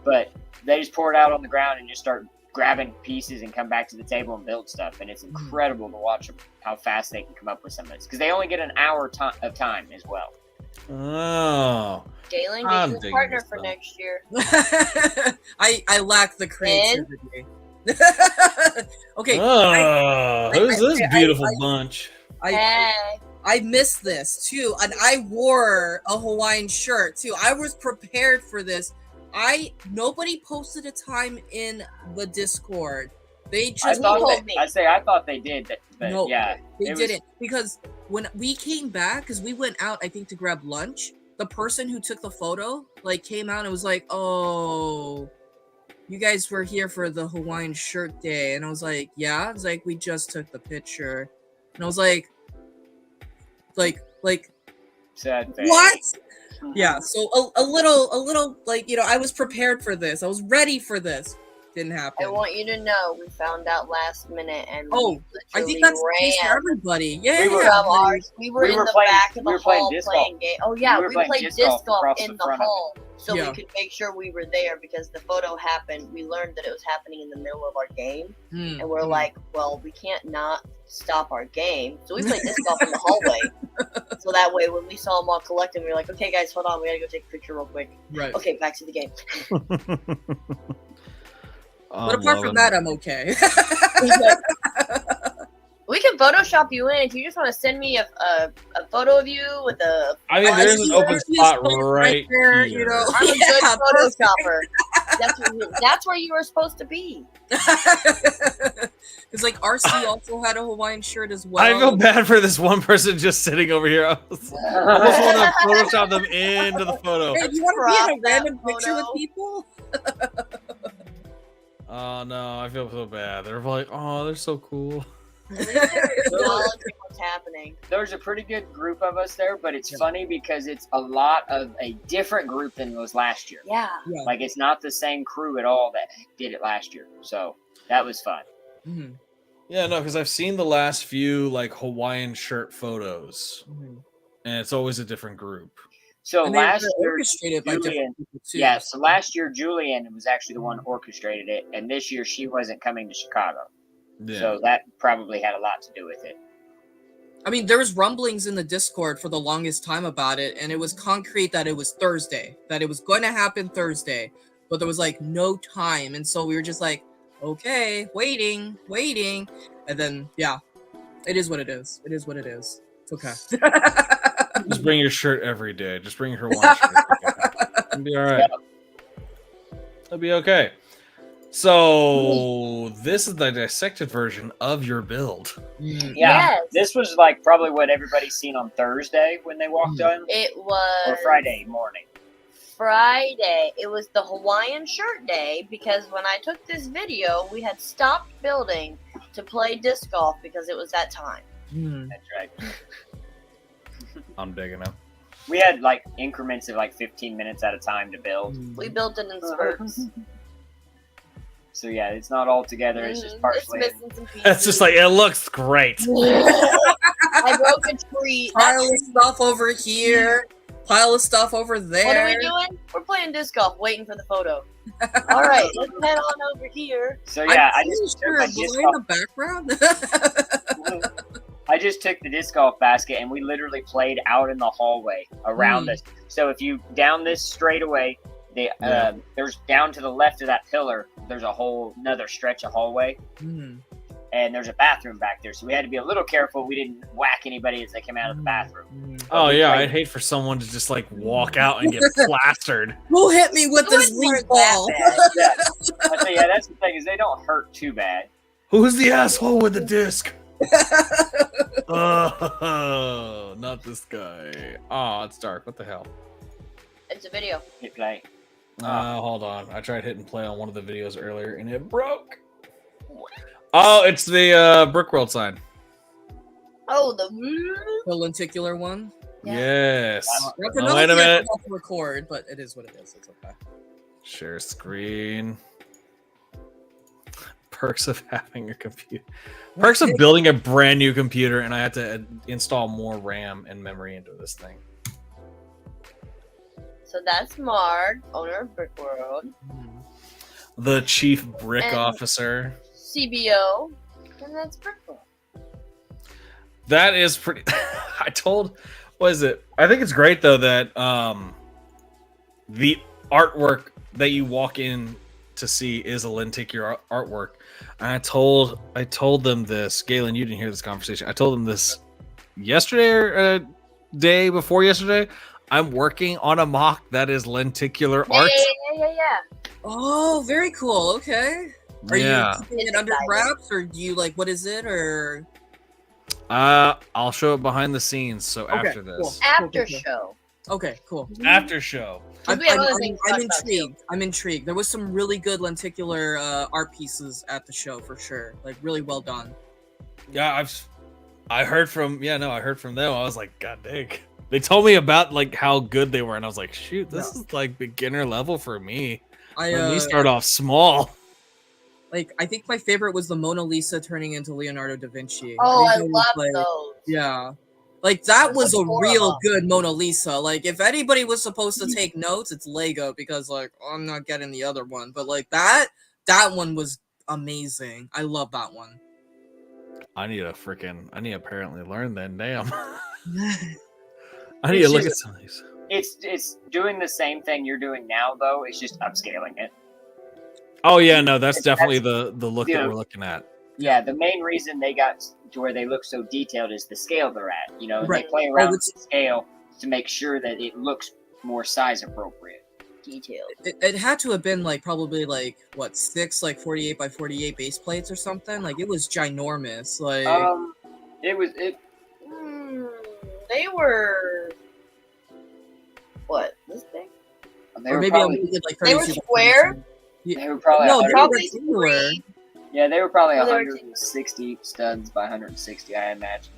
But they just pour it out on the ground and just start grabbing pieces and come back to the table and build stuff. And it's incredible to watch them, how fast they can come up with some of this, because they only get an hour of time as well. Oh, Galen, I'm get digging your partner this for stuff. next year. I lack the creativity. Okay. Oh, who's this beautiful bunch? Hey. I missed this too, and I wore a Hawaiian shirt too. I was prepared for this. Nobody posted a time in the Discord. They just told me. I thought they did, but no, yeah, they didn't, because when we came back, because we went out, I think, to grab lunch. The person who took the photo like came out and was like, "Oh, you guys were here for the Hawaiian shirt day," and I was like, "Yeah." It's like, we just took the picture, and I was like, sad face. what? Yeah, so a little like, I was prepared for this. I was ready for this. Didn't happen. I want you to know we found out last minute, and I think that's the case for everybody. Yeah, We were- We were We in were the playing- back of we the were playing hall disc playing golf. game. Oh yeah, We were we playing played disc disc golf golf across in the the front of it. hall, so Yeah. we could make sure we were there because the photo happened. We learned that it was happening in the middle of our game, and we're like, well, we can't not stop our game, so we played disc golf in the hallway. So that way, when we saw them all collecting, we were like, okay, guys, hold on, we gotta go take a picture real quick. right. Okay, back to the game. But apart from that, I'm okay. We can Photoshop you in if you just want to send me a photo of you with a. I mean, there's an open spot right there, here. I'm a good Photoshopper. That's where you were supposed to be. Because like RC also had a Hawaiian shirt as well. I feel bad for this one person just sitting over here. I almost want to Photoshop them into the photo. Hey, you want to be in a Crop that random picture with photo. people? Oh no, I feel so bad. They're like, oh, they're so cool. Acknowledging what's happening. There's a pretty good group of us there, but it's funny because it's a lot of a different group than was last year. Yeah. Like, it's not the same crew at all that did it last year. So that was fun. Mhm, Yeah, no, because I've seen the last few like Hawaiian shirt photos, mhm. and it's always a different group. So And they're last year, orchestrated by Julian, different people too. yeah, so last year Julian was actually the one who orchestrated it, and this year she wasn't coming to Chicago. Yeah. So that probably had a lot to do with it. I mean, there was rumblings in the Discord for the longest time about it, and it was concrete that it was Thursday, that it was going to happen Thursday, but there was like no time, and so we were just like, okay, waiting, and then yeah, it is what it is. It is what it is. It's okay. Just bring your shirt every day. Just bring your Hawaiian shirt. It'll be all right. It'll be okay. So this is the dissected version of your build. Mm. Yeah, Yes. this was like probably what everybody's seen on Thursday when they walked in, It was or Friday morning. Friday. It was the Hawaiian shirt day because when I took this video, we had stopped building to play disc golf because it was that time. Mm. That's right. I'm digging it. We had like increments of like 15 minutes at a time to build. We built it in spurts. So yeah, it's not all together. It's just partially. It's missing some pieces. It's just like, it looks great. I broke a tree. Pile of stuff over here, pile of stuff over there. What are we doing? We're playing disc golf, waiting for the photo. All right, let's head on over here. So yeah, I I'm just pretty took my sure, disc was I in the background? golf. I just took the disc golf basket and we literally played out in the hallway around us. So if you down this straightaway, there's down to the left of that pillar. There's a whole another stretch of hallway, and there's a bathroom back there. So we had to be a little careful. We didn't whack anybody as they came out of the bathroom. Oh yeah, I'd hate for someone to just like walk out and get plastered. Who hit me with this Who leaf weren't ball? Yeah. I say, yeah, that's the thing is they don't hurt too bad. Who's the asshole with the disc? Oh, not this guy. Oh, it's dark. What the hell? It's a video. Hit play. Hold on. I tried hitting play on one of the videos earlier and it broke. Oh, it's the BRICKWORLD sign. Oh, the The lenticular one. Yeah. Yes. That's Oh, another wait a thing I minute. forgot to record, but it is what it is. It's okay. Share screen. Perks of having a computer. Perks of building a brand new computer, and I had to install more RAM and memory into this thing. So that's Marg, owner of BRICKWORLD. The chief brick And- officer. CBO, and that's BRICKWORLD. That is pretty. What is it? I think it's great though that the artwork that you walk in to see is a lenticular artwork. And I told them this. Galen, you didn't hear this conversation. I told them this yesterday or day before yesterday. I'm working on a mock that is lenticular art. Yeah. Oh, very cool. Okay. Are Yeah. you keeping it under wraps, or do you like what is it, or? I'll show it behind the scenes. So Okay, after this, cool. After show. Okay, cool. after show. We have other things to I'm talk about, too. intrigued. I'm intrigued. There was some really good lenticular art pieces at the show for sure. Like really well done. Yeah, I heard from them. I was like, God dang. They told me about like how good they were, and I was like, shoot, this is like beginner level for me. Let me start off small. Like I think my favorite was the Mona Lisa turning into Leonardo da Vinci. Oh, I think it was, love like, those. Yeah. Like that was a Four of real them. good Mona Lisa. Like if anybody was supposed to take notes, it's Lego, because like I'm not getting the other one. But like that one was amazing. I love that one. I need to apparently learn then. Damn. I need to look at some of these. It's doing the same thing you're doing now, though. It's just upscaling it. Oh yeah, no, that's definitely the look that Yeah. we're looking at. Yeah, the main reason they got to where they look so detailed is the scale they're at. You know, Right. they play around Oh, with the scale to make sure that it looks more size appropriate. Detailed. It had to have been like probably like what 6 like 48 by 48 base plates or something. Like it was ginormous. Like They were what? This thing? They or were maybe probably, I did like They were 32 by square? 32. they were probably No, 100 probably rectangular. three. yeah, they were probably Oh, they were 160 studs by 160, I imagine.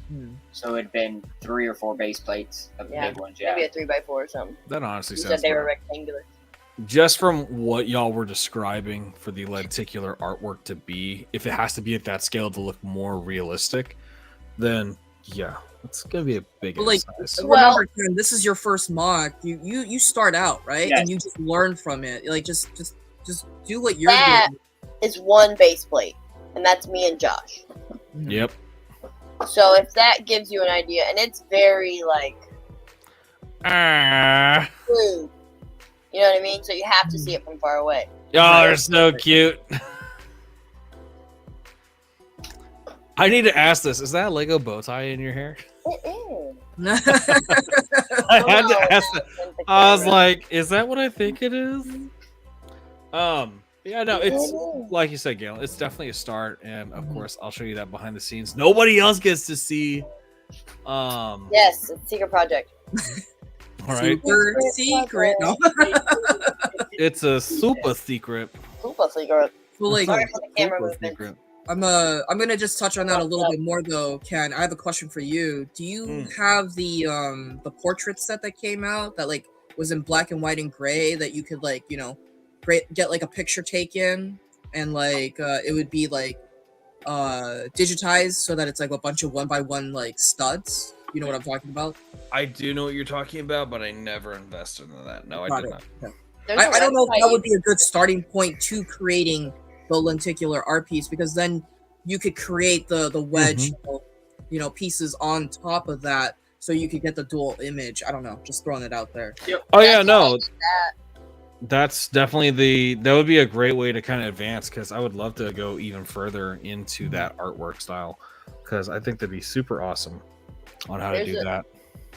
Hmm. So it'd been 3 or 4 base plates of the Yeah, big ones. Yeah, Maybe a 3x4 or something. That honestly You sounds said they were right. rectangular. Just from what y'all were describing for the lenticular artwork to be, if it has to be at that scale to look more realistic, then yeah, it's gonna be a big But, like, size. Well- Remember, Ken, this is your first mock. You start out right, Yes. and you just learn from it. Like just do what you're That doing. is one base plate, and that's me and Josh. Yep. So if that gives you an idea, and it's very like crude, you know what I mean? So you have to see it from far away. Y'all are so cute. I need to ask this. Is that a Lego bow tie in your hair? It is. I had to ask that. I was like, is that what I think it is? Yeah, no, it's like you said, Gail, it's definitely a start, and of course I'll show you that behind the scenes. Nobody else gets to see. Yes, it's a secret project. All right. Super secret. No. It's a super secret. Super secret. Well, like Sorry for the camera Super movement. secret. I'm gonna just touch on that a little bit more though, Ken. I have a question for you. Do you have the portrait set that came out that like was in black and white and gray that you could like, you know, get like a picture taken and like it would be like digitized so that it's like a bunch of 1x1 like studs? You know what I'm talking about? I do know what you're talking about, but I never invested in that. No, I Got did it. not. Okay. There's I don't know if website that you would be a good starting point to creating the lenticular art piece, because then you could create the wedge you know, pieces on top of that so you could get the dual image. I don't know, just throwing it out there. Oh yeah, That's no, like that. that's definitely that would be a great way to kind of advance, because I would love to go even further into that artwork style, because I think that'd be super awesome on how to do that.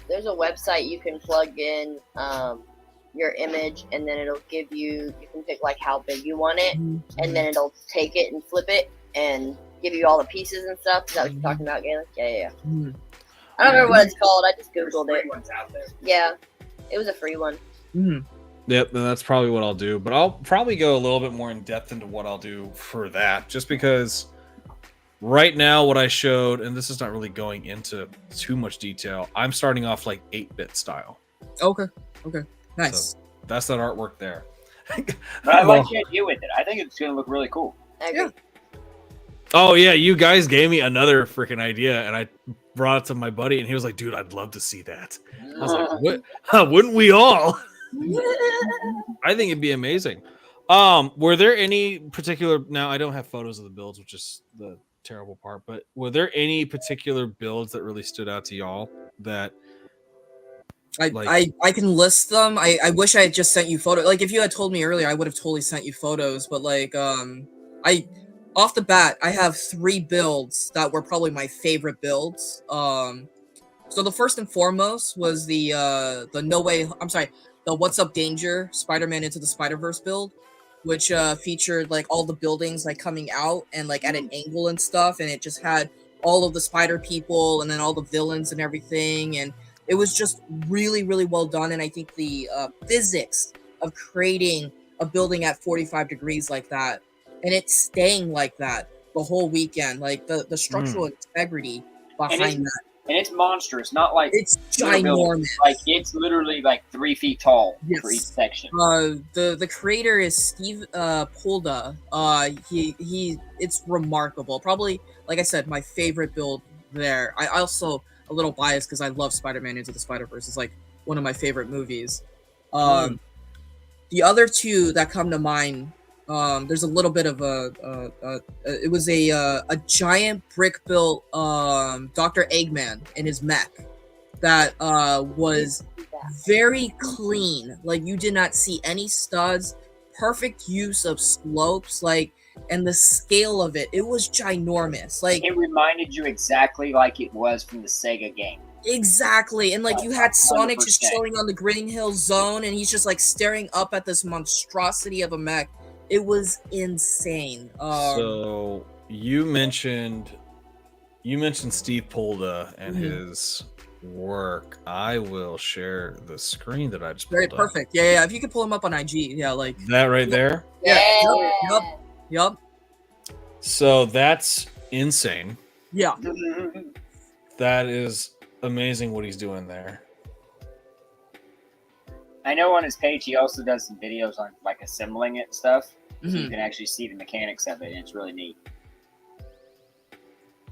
There's a website you can plug in your image, and then it'll give you can pick like how big you want it, and then it'll take it and flip it and give you all the pieces and stuff. Is that what you're talking about, Galen? Yeah. Mhm. I don't remember what it's called. I just googled it. Yeah, it was a free one. Mhm. Yep, then that's probably what I'll do. But I'll probably go a little bit more in depth into what I'll do for that, just because right now what I showed, and this is not really going into too much detail, I'm starting off like 8-bit style. Okay. Nice. So that's that artwork there. But I like Well, the idea with it. I think it's gonna look really cool. I agree. Yeah. oh yeah, you guys gave me another freaking idea, and I brought it to my buddy, and he was like, "Dude, I'd love to see that." I was like, "What? Wouldn't we all?" I think it'd be amazing. Were there any particular? Now I don't have photos of the builds, which is the terrible part. But were there any particular builds that really stood out to y'all? That I can list them. I wish I had just sent you photos. Like if you had told me earlier, I would have totally sent you photos. But like I off the bat, I have 3 builds that were probably my favorite builds. So the first and foremost was the the What's Up Danger Spider-Man Into the Spider-Verse build, which featured like all the buildings like coming out and like at an angle and stuff, and it just had all of the spider people and then all the villains and everything, and it was just really, really well done. And I think the physics of creating a building at 45 degrees like that and it staying like that the whole weekend, like the structural integrity behind that. And it's monstrous, not like It's ginormous. Like it's literally like 3 feet tall for each Yes. section. The creator is Steve Polda. He it's remarkable. Probably, like I said, my favorite build there. I also a little biased because I love Spider-Man Into the Spider-Verse. It's like one of my favorite movies. The other 2 that come to mind, there's a little bit of it was a giant brick built Dr. Eggman in his mech that was very clean. Like you did not see any studs, perfect use of slopes, like, and the scale of it, it was ginormous. Like It reminded you exactly like it was from the Sega game. exactly, and like you had Sonic just 100%. chilling on the Green Hill Zone, and he's just like staring up at this monstrosity of a mech. It was insane. so you mentioned Steve Polda and his work. I will share the screen that I just Very pulled up. perfect. Yeah. If you could pull him up on IG, yeah, like That right there. yeah. Yeah. Yup. So that's insane. Yeah. That is amazing what he's doing there. I know on his page he also does some videos on like assembling it and stuff. So you Mhm. can actually see the mechanics of it, and it's really neat.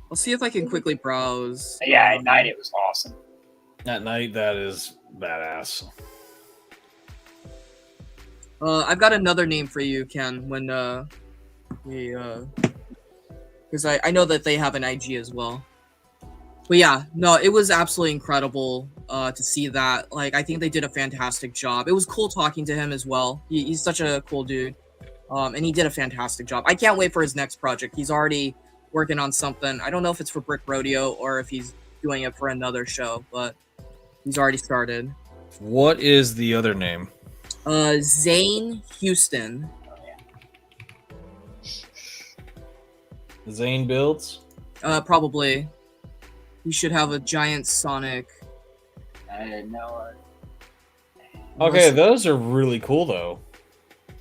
I'll see if I can quickly browse. But yeah, at night it was awesome. At night, that is badass. I've got another name for you, Ken. When we because I know that they have an IG as well. But yeah, no, it was absolutely incredible to see that. Like, I think they did a fantastic job. It was cool talking to him as well. He's such a cool dude, and he did a fantastic job. I can't wait for his next project. He's already working on something. I don't know if it's for Brick Rodeo or if he's doing it for another show, but he's already started. What is the other name? Zane Houston. Zane Builds? Probably. He should have a giant Sonic. I didn't know. Okay, those are really cool though.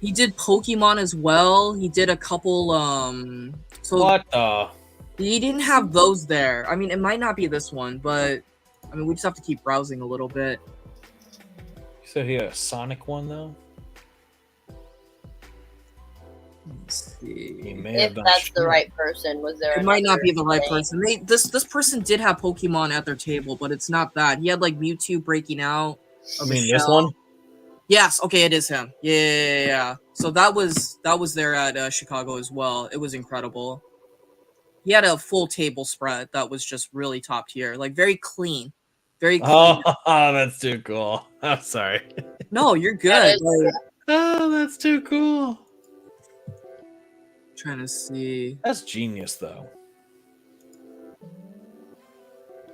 He did Pokemon as well. He did a couple so What the? he didn't have those there. I mean, it might not be this one, but I mean, we just have to keep browsing a little bit. You said he had a Sonic one though? Let's He see. may have If done that's the shit. right person, was there? It might not another be the right thing? person. This person did have Pokemon at their table, but it's not that. He had like Mewtwo breaking out. I of mean, the this shell. one? Yes, okay, it is him. Yeah. So that was there at Chicago as well. It was incredible. He had a full table spread that was just really top tier, like very clean, very clean. Oh, that's too cool. I'm sorry. No, you're That good. is- Like, Oh, that's too cool. trying to see, That's genius though.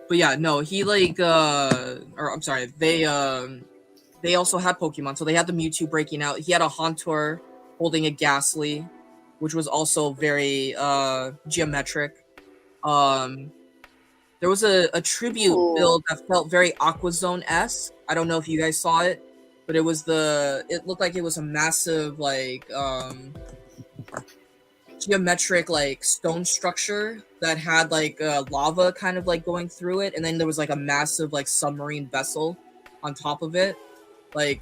but yeah, no, he like or I'm sorry, they also had Pokemon, so they had the Mewtwo breaking out. He had a Haunter holding a Ghastly, which was also very geometric. There was a tribute Ooh. build that felt very Aquazone-esque. I don't know if you guys saw it, but it looked like it was a massive like geometric like stone structure that had like lava kind of like going through it, and then there was like a massive like submarine vessel on top of it. Like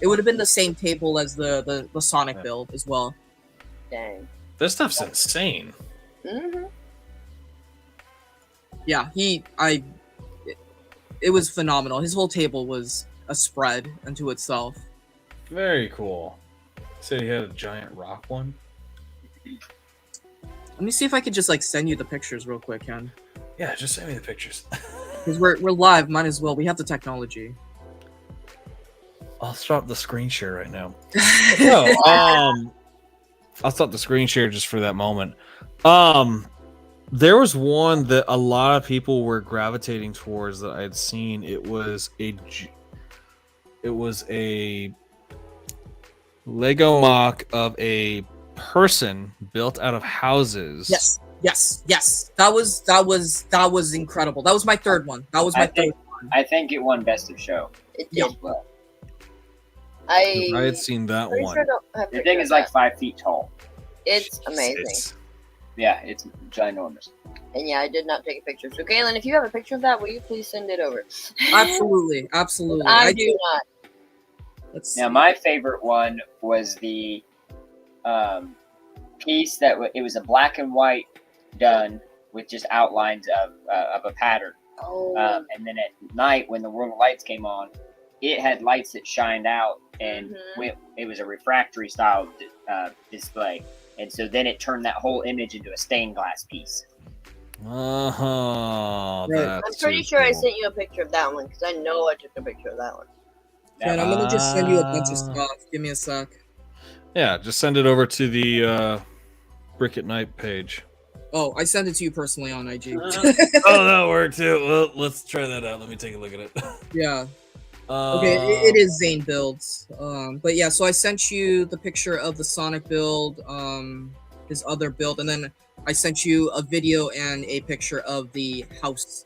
it would have been the same table as the Sonic Yeah. build as well. Dang. This stuff's insane. Mm-hmm. Yeah, it was phenomenal. His whole table was a spread unto itself. Very cool. So you had a giant rock one. Let me see if I could just like send you the pictures real quick, Ken. Yeah, just send me the pictures. Because we're live, might as well. We have the technology. I'll stop the screen share right now. No, I'll stop the screen share just for that moment. There was one that a lot of people were gravitating towards that I had seen. It was a Lego mock of a person built out of houses. Yes. That was incredible. That was my third one. That was my third one. I think it won Best of Show. It Yeah. did well. I had seen that pretty one. sure don't have The pictures thing of is like that. 5 feet tall. It's amazing. It's- Yeah, it's ginormous. And yeah, I did not take a picture. So Galen, if you have a picture of that, will you please send it over? Absolutely. I do not. Let's Now, see. my favorite one was the piece that it was a black and white done with just outlines of a pattern. Oh, And then at night, when the World of Lights came on, it had lights that shined out, and it was a refractory style display. And so then it turned that whole image into a stained glass piece. Uh-huh. Right. I'm That's pretty too sure I cool. sent you a picture of that one because I know I took a picture of that one. Ken, I'm gonna just send you a bunch of Ah. stuff. Give me a sec. Yeah, just send it over to the Brick at Night page. Oh, I sent it to you personally on IG. Oh, that worked too. Well, let's try that out. Let me take a look at it. Yeah. Okay, it is Zane builds. But yeah, so I sent you the picture of the Sonic build, his other build, and then I sent you a video and a picture of the house.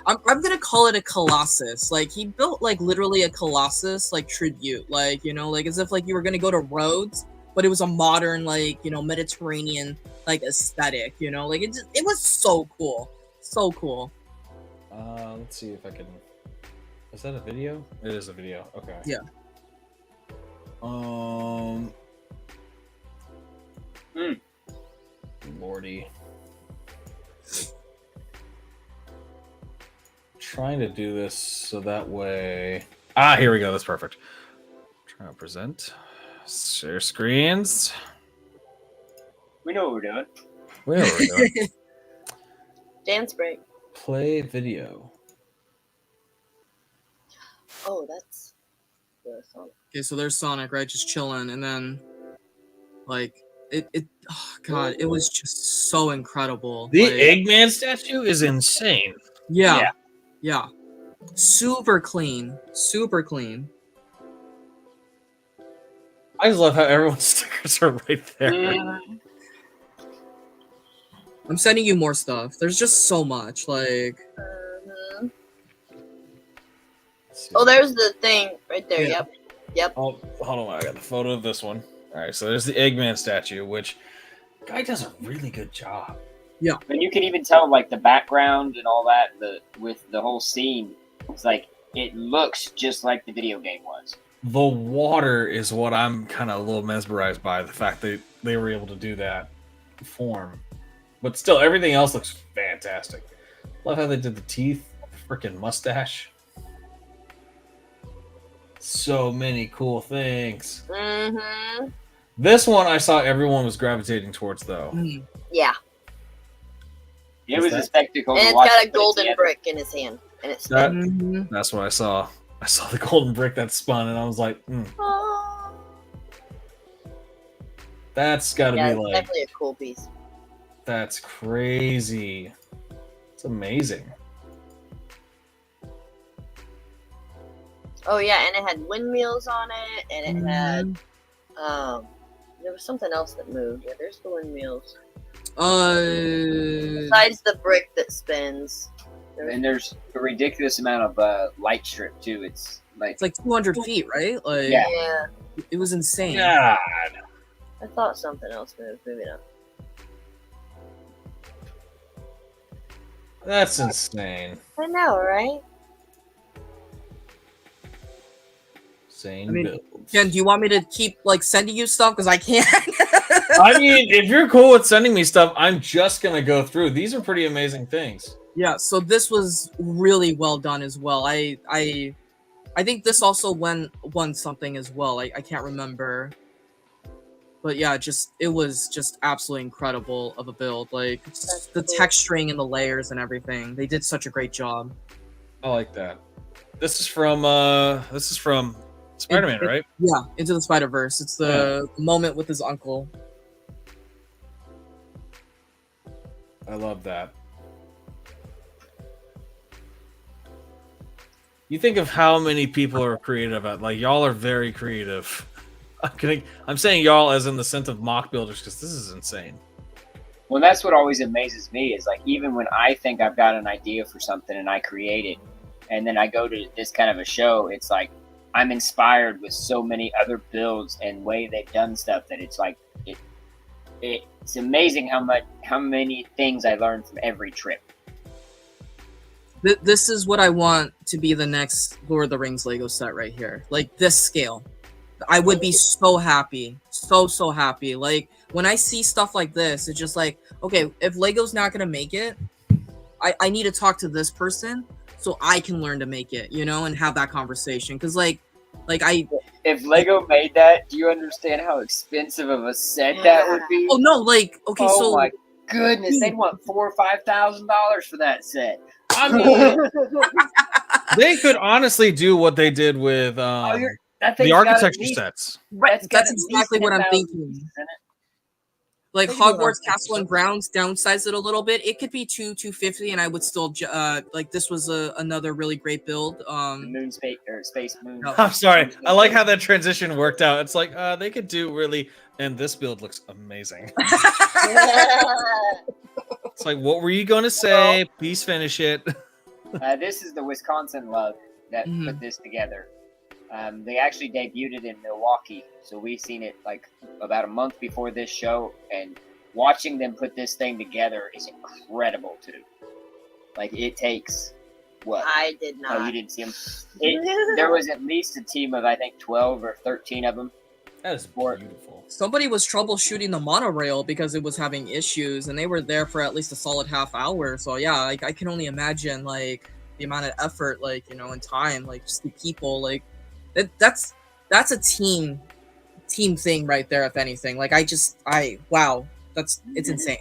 I'm gonna call it a Colossus. Like he built like literally a Colossus like tribute, like like as if like you were gonna go to Rhodes, but it was a modern like Mediterranean like aesthetic. Like it was so cool, so cool. Let's see if I can. Is that a video? It is a video. Okay. Yeah. Lordy. Trying to do this so that way. Here we go. That's perfect. Trying to present. Share screens. We know what we're doing. We know what we're doing. Dance break. Play video. Oh, that's the song. Okay, so there's Sonic, right, just chilling, and then like it oh god, it was just so incredible. The like, Eggman statue is insane. yeah, super clean, super clean. I just love how everyone's stickers are right there. I'm sending you more stuff. There's just so much, like Mhm. Oh, there's the thing right there. Yeah. Yep. Oh, hold on. I got the photo of this one. All right, so there's the Eggman statue, which guy does a really good job. But you can even tell, like, the background and all that, with the whole scene, it's like, it looks just like the video game was. The water is what I'm kind of a little mesmerized by, the fact that they were able to do that form. But still, everything else looks fantastic. Love how they did the teeth, freaking mustache. So many cool things. Mm-hmm. This one I saw everyone was gravitating towards, though. Yeah. It Is was that- a spectacle And to it's watch. got a it put it golden together. brick in his hand, and it's That- mhm. That's what I saw. I saw the golden brick that spun, and I was like, Oh. that's got to Yeah, be it's like, definitely a cool piece. that's crazy. It's amazing. Oh yeah, and it had windmills on it, and it had there was something else that moved. Yeah, there's the windmills. Besides the brick that spins. And there's a ridiculous amount of light strip, too. It's it's like 200 feet, right? Like Yeah. Yeah, it was insane. God. I thought something else moved. Maybe not. That's insane. I know, right? Insane I mean, builds. Jen, do you want me to keep like sending you stuff? Because I can't. I mean, if you're cool with sending me stuff, I'm just gonna go through. These are pretty amazing things. Yeah, so this was really well done as well. I think this also won something as well. I can't remember. But yeah, it was just absolutely incredible of a build. Like the texturing and the layers and everything. They did such a great job. I like that. This is from Spider-Man, right? Yeah, Into the Spider-Verse. It's the moment with his uncle. I love that. You think of how many people are creative at, like, y'all are very creative. I'm saying y'all as in the sense of mock builders because this is insane. Well, that's what always amazes me is like even when I think I've got an idea for something and I create it, and then I go to this kind of a show, it's like I'm inspired with so many other builds and way they've done stuff that it's like it's amazing how many things I learned from every trip. This is what I want to be the next Lord of the Rings Lego set right here. Like this scale. I would be so happy. So happy. Like when I see stuff like this, it's just like, okay, if Lego's not gonna make it, I need to talk to this person so I can learn to make it, you know, and have that conversation. Because if Lego made that, do you understand how expensive of a set that would be? Oh no, like okay, oh my goodness, they'd want $4,000 or $5,000 for that set. I mean, they could honestly do what they did with the architecture sets. That's exactly what I'm thinking. Like Hogwarts Castle and Grounds, downsize it a little bit. It could be $250, and I would still like this was another really great build. Moon space or space moon. No. I'm sorry. I like how that transition worked out. It's like they could do really, and this build looks amazing. It's like, what were you going to say? Please finish it. This is the Wisconsin Lug that put this together. They actually debuted it in Milwaukee, so we've seen it like about a month before this show, and watching them put this thing together is incredible too. Like it takes what? I did not. Oh, you didn't see them? There was at least a team of I think 12 or 13 of them. That is beautiful. Somebody was troubleshooting the monorail because it was having issues, and they were there for at least a solid half hour. So yeah, like I can only imagine like the amount of effort, like you know, and time, like just the people, like that's a team thing right there. If anything, like wow, it's insane.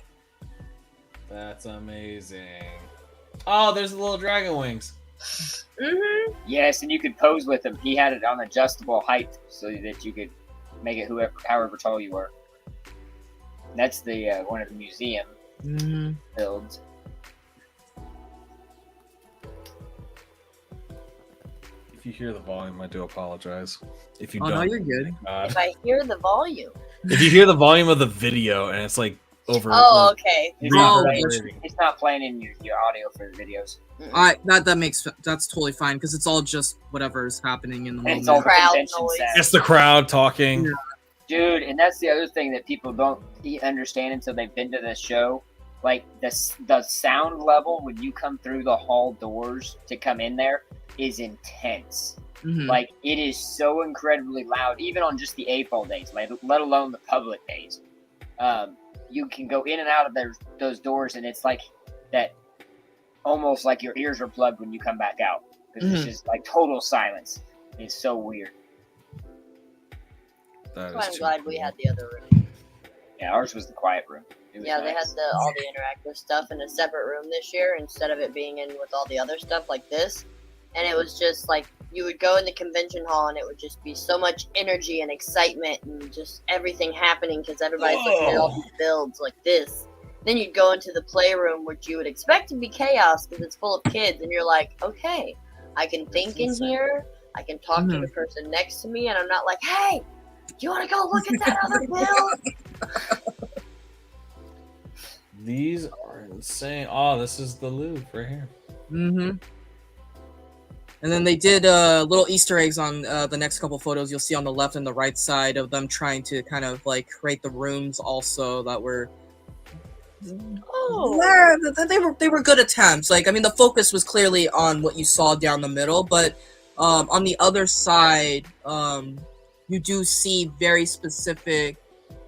That's amazing. Oh, there's the little dragon wings. Yes, and you could pose with him. He had it on adjustable height so that you could make it however tall you were. That's the one of the museum builds. If you hear the volume, I do apologize. If you don't, no, you're good. If I hear the volume. If you hear the volume of the video and it's like over. Oh, okay. It's not playing in your audio for the videos. That's totally fine because it's all just whatever is happening in the moment. It's all crowd convention noise. sound. It's the crowd talking. Yeah. Dude, and that's the other thing that people don't understand until they've been to this show. Like the sound level when you come through the hall doors to come in there is intense. Like it is so incredibly loud, even on just the April days, let alone the public days. You can go in and out of those doors, and it's like that, almost like your ears are plugged when you come back out because it's just like total silence. It's so weird. That's why I'm glad we had the other room. Yeah, ours was the quiet room. Yeah, they had all the interactive stuff in a separate room this year instead of it being in with all the other stuff like this. And it was just like you would go in the convention hall and it would just be so much energy and excitement and just everything happening because everybody's looking at all these builds like this. Then you'd go into the playroom, which you would expect to be chaos because it's full of kids, and you're like, okay, I can think in here, I can talk to the person next to me, and I'm not like, hey, do you want to go look at that other build? These are insane. Oh, this is the Louvre right here. And then they did little Easter eggs on the next couple photos you'll see on the left and the right side of them trying to kind of like create the rooms also that were they were good attempts. Like I mean the focus was clearly on what you saw down the middle, but On the other side, you do see very specific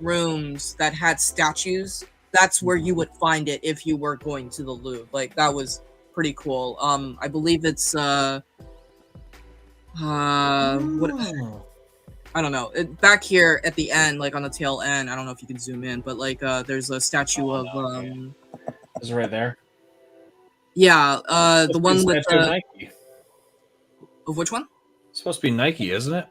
rooms that had statues. That's where you would find it if you were going to the Louvre. Like, that was pretty cool. I believe it's what I don't know. Back here at the end, like on the tail end, I don't know if you can zoom in, but like there's a statue of Is it right there? yeah, the one with Nike. of which one? It's supposed to be Nike, isn't it?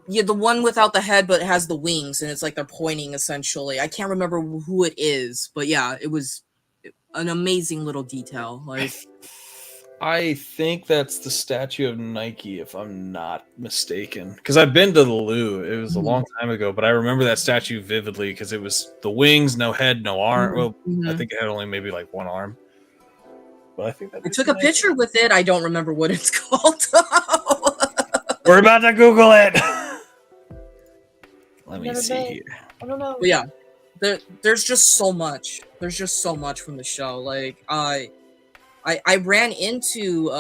Yeah, the one without the head but it has the wings and it's like they're pointing essentially. I can't remember who it is, but yeah, it was an amazing little detail. Like, I think that's the statue of Nike, if I'm not mistaken. Because I've been to the Louvre. It was a long time ago, but I remember that statue vividly because it was the wings, no head, no arm. Well, I think it had only maybe like one arm. But I think that I took a picture with it. I don't remember what it's called. We're about to Google it. Let me see here. I don't know. But yeah, there's just so much. There's just so much from the show. Like I ran into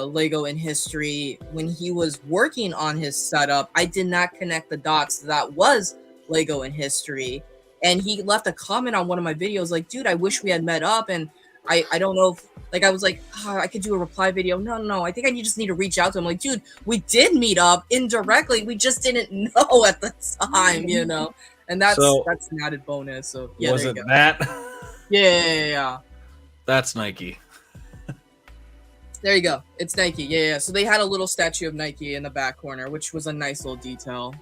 Lego in History when he was working on his setup. I did not connect the dots. That was Lego in History, and he left a comment on one of my videos like, "Dude, I wish we had met up." And I don't know if, like, I was like, oh, I could do a reply video. No, I think I just need to reach out to him. Like, dude, we did meet up indirectly. We just didn't know at the time, you know. And that's an added bonus. So yeah, was there it you go. that? Yeah. That's Nike. There you go. It's Nike. Yeah. So they had a little statue of Nike in the back corner, which was a nice little detail.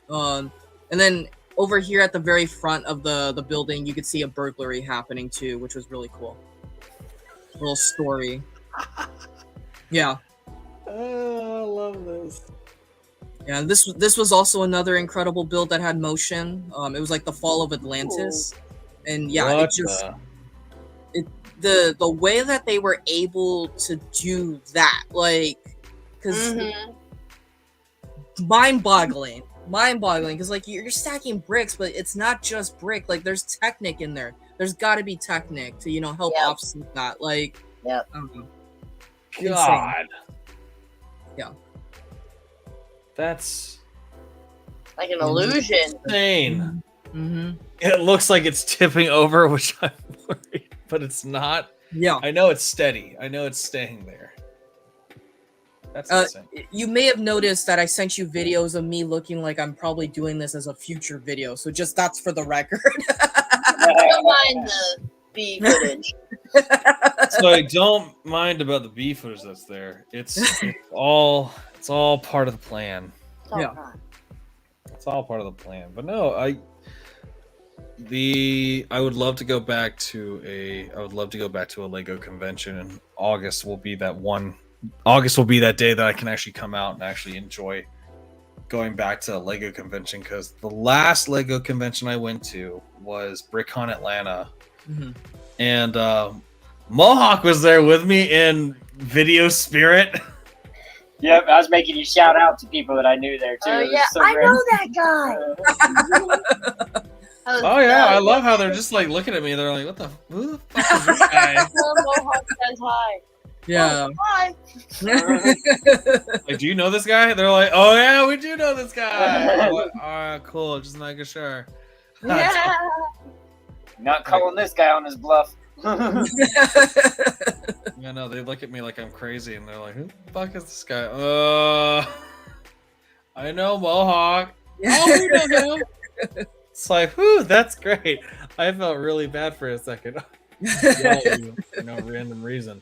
And then over here at the very front of the building, you could see a burglary happening too, which was really cool. Little story. Yeah. Oh, I love this. Yeah, this was also another incredible build that had motion. It was like the fall of Atlantis. And yeah, the way that they were able to do that, like, because mind-boggling, because like you're stacking bricks, but it's not just brick. Like, there's Technic in there. There's got to be Technic to help offset that. Like, I don't know. God. Insane. Yeah. That's like an illusion. Insane. It looks like it's tipping over, which I'm worried, but it's not. Yeah. I know it's steady. I know it's staying there. That's insane. You may have noticed that I sent you videos of me looking like I'm probably doing this as a future video. So just that's for the record. Don't mind the B footage. So I don't mind about the B footage that's there. It's all part of the plan. It's all part of the plan. But no, I would love to go back to a Lego convention, and August will be that day that I can actually come out and actually enjoy going back to a Lego convention, because the last Lego convention I went to was BrickCon Atlanta, and Mohawk was there with me in video spirit. Yep, I was making you shout out to people that I knew there too. Yeah, so I know that guy. Oh yeah, I love how they're just like looking at me. They're like, who the fuck is this guy? Mohawk says hi. Yeah. Oh, hi. Like, do you know this guy? They're like, oh yeah, we do know this guy. Like, all right, cool. Just making sure. Yeah. Not calling this guy on his bluff. Yeah, no, they look at me like I'm crazy, and they're like, who the fuck is this guy? I know Mohawk. Oh, we know him. It's like, whew, that's great. I felt really bad for a second. For no random reason.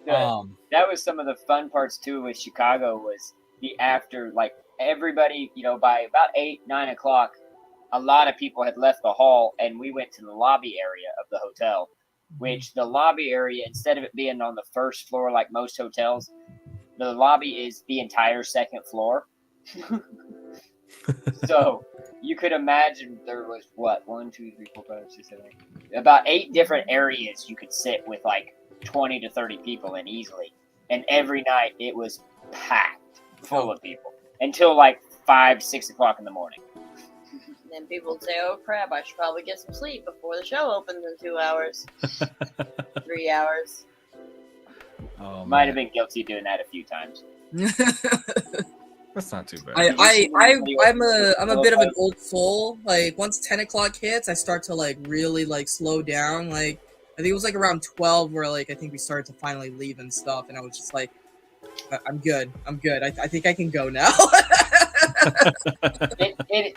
That was some of the fun parts too with Chicago, was the after, like, everybody, by about 8-9 o'clock, a lot of people had left the hall, and we went to the lobby area of the hotel, which the lobby area, instead of it being on the first floor like most hotels, the lobby is the entire second floor. So you could imagine there was about 8 different areas you could sit with like 20 to 30 people in easily. And every night it was packed full of people until like 5-6 o'clock in the morning. And then people would say, oh crap, I should probably get some sleep before the show opens in 2 hours. 3 hours. Oh, Might have been guilty of doing that a few times. That's not too bad. I'm a bit of an old soul. Like once 10 o'clock hits, I start to like really like slow down. Like I think it was like around 12 where like I think we started to finally leave and stuff, and I was just like, I'm good. I think I can go now.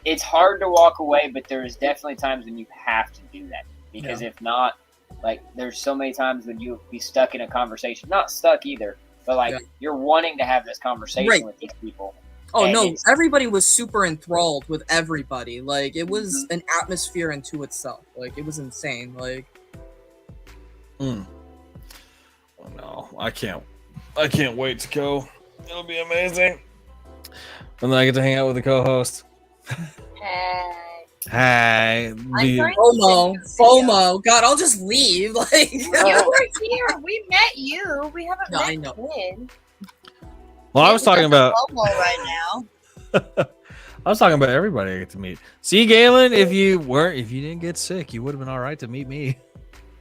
It's hard to walk away, but there is definitely times when you have to do that, because if not, like there's so many times when you'll be stuck in a conversation, not stuck either, but like you're wanting to have this conversation with these people. Oh no, everybody was super enthralled with everybody. Like it was an atmosphere into itself. Like it was insane. Like Oh no, I can't wait to go. It'll be amazing. And then I get to hang out with the co-host. Hey. FOMO. God, I'll just leave. Like you were here. We met you. We haven't met I know. Quinn. Well, I was talking about FOMO right now. I was talking about everybody I get to meet. See, Galen, if you didn't get sick, you would have been all right to meet me.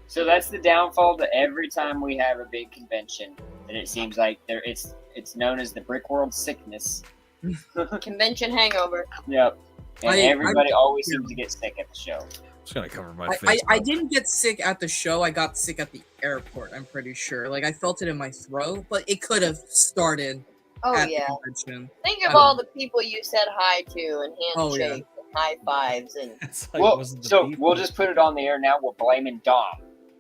So that's the downfall to every time we have a big convention, and it seems like it's known as the BRICKWORLD sickness. Convention hangover. Yep. And everybody always seems to get sick at the show. I'm just gonna cover my face. I didn't get sick at the show. I got sick at the airport. I'm pretty sure. Like I felt it in my throat, but it could have started. Oh at yeah. the convention. Think of all the people you said hi to and handshakes and high fives and. Like, we'll just put it on the air now. We're blaming Dom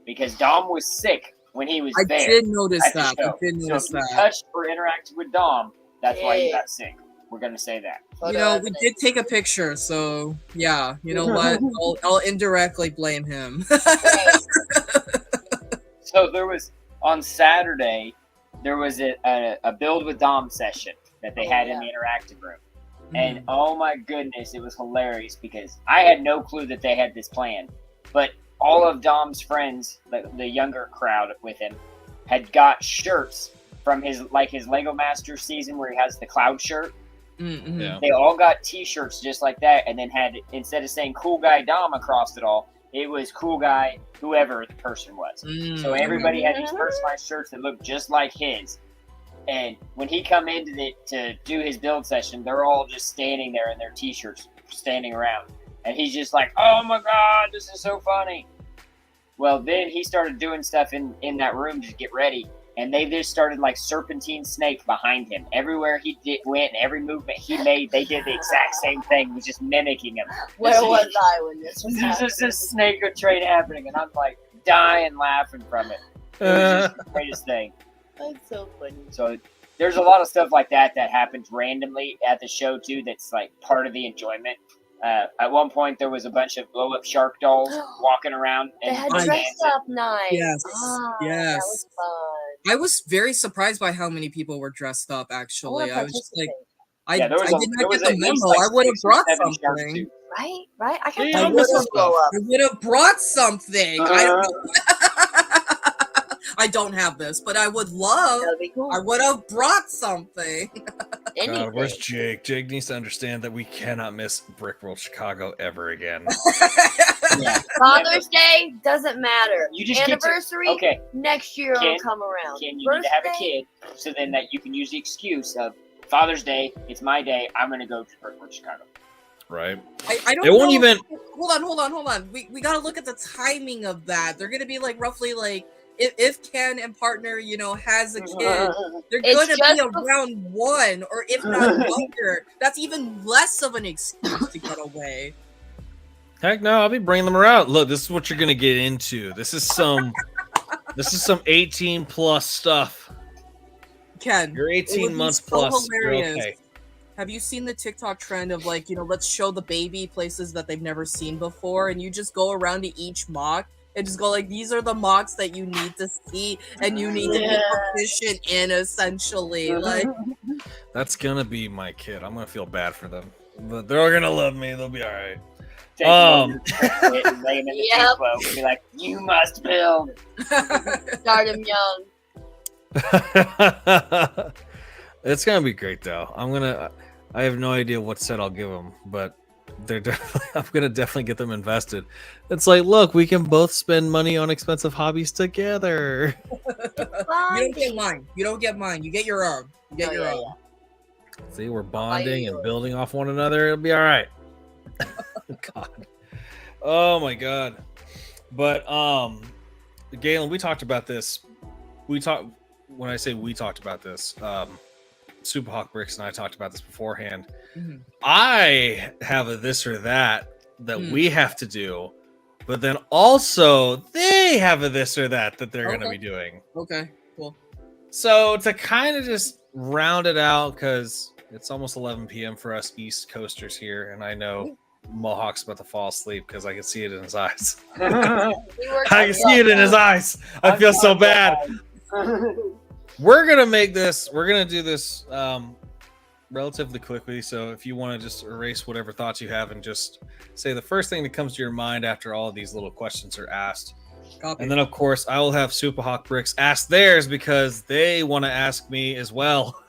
because Dom was sick when he was there. I did notice that. So if you touched or interacted with Dom, that's why you got sick. We're gonna say that. You know, we did take a picture, so yeah. You know what? I'll indirectly blame him. So there was on Saturday, there was a build with Dom session that they had in the interactive room, and oh my goodness, it was hilarious because I had no clue that they had this plan, but all of Dom's friends, the younger crowd with him, had got shirts from his Lego Master season where he has the cloud shirt. Yeah. They all got T-shirts just like that, and then had, instead of saying "Cool Guy Dom" across it all, it was "Cool Guy" whoever the person was. So everybody had these personalized shirts that looked just like his. And when he come into to do his build session, they're all just standing there in their T-shirts, standing around, and he's just like, "Oh my God, this is so funny." Well, then he started doing stuff in that room to get ready. And they just started like serpentine snake behind him. Everywhere he went, every movement he made, they did the exact same thing. He was just mimicking him. Where was I when this was happening? This is this snake train happening, and I'm like dying laughing from it. It was just the greatest thing. That's so funny. So there's a lot of stuff like that happens randomly at the show too. That's like part of the enjoyment. At one point, there was a bunch of blow-up shark dolls walking around. They had dress-up night. Yes, That was fun. I was very surprised by how many people were dressed up. Actually, I was just like, I did not get the memo. Like I would have brought something. Right. I can't Yeah, find this blow up. I would have brought something. I don't know. I don't have this, but I would love. That'd be cool. I would have brought something. God, where's Jake? Jake needs to understand that we cannot miss BRICKWORLD Chicago ever again. Father's Day doesn't matter. You just anniversary next year will come around. You need to have a kid so then that you can use the excuse of Father's Day, it's my day, I'm going to go to BRICKWORLD Chicago. Right. I don't it won't know. even. Hold on. We got to look at the timing of that. They're going to be like roughly like if Ken and partner, you know, has a kid, they're going to be around 1 or if not younger. That's even less of an excuse to get away. Heck no, I'll be bringing them around. Look, this is what you're gonna get into. This is some 18 plus stuff. Ken, you're 18 months plus. Hilarious. Okay. Have you seen the TikTok trend of like, you know, let's show the baby places that they've never seen before, and you just go around to each mock and just go like, these are the mocks that you need to see and you need to be proficient in, essentially. Like, that's gonna be my kid. I'm gonna feel bad for them, but they're all gonna love me. They'll be all right. Be like, you must build. Start him young. It's gonna be great though. I have no idea what set I'll give them, but I'm gonna definitely get them invested. It's like, look, we can both spend money on expensive hobbies together. You don't get mine. You don't get mine. You get your own. You get your own. See, we're bonding and building off one another. It'll be all right. God. Oh my God. But Galen, we talked about this. When I say we talked about this, SUPAHAWK Bricks and I talked about this beforehand. Mm-hmm. I have a this or that we have to do, but then also they have a this or that they're going to be doing. Okay, cool. So to kind of just round it out, because it's almost 11 p.m. for us East Coasters here, and I know Mohawk's about to fall asleep because I can see it in his eyes. I can see it in his eyes. I feel so bad. We're gonna do this relatively quickly. So if you want to just erase whatever thoughts you have and just say the first thing that comes to your mind after all of these little questions are asked. Copy. And then of course I will have SUPAHAWK Bricks ask theirs because they want to ask me as well.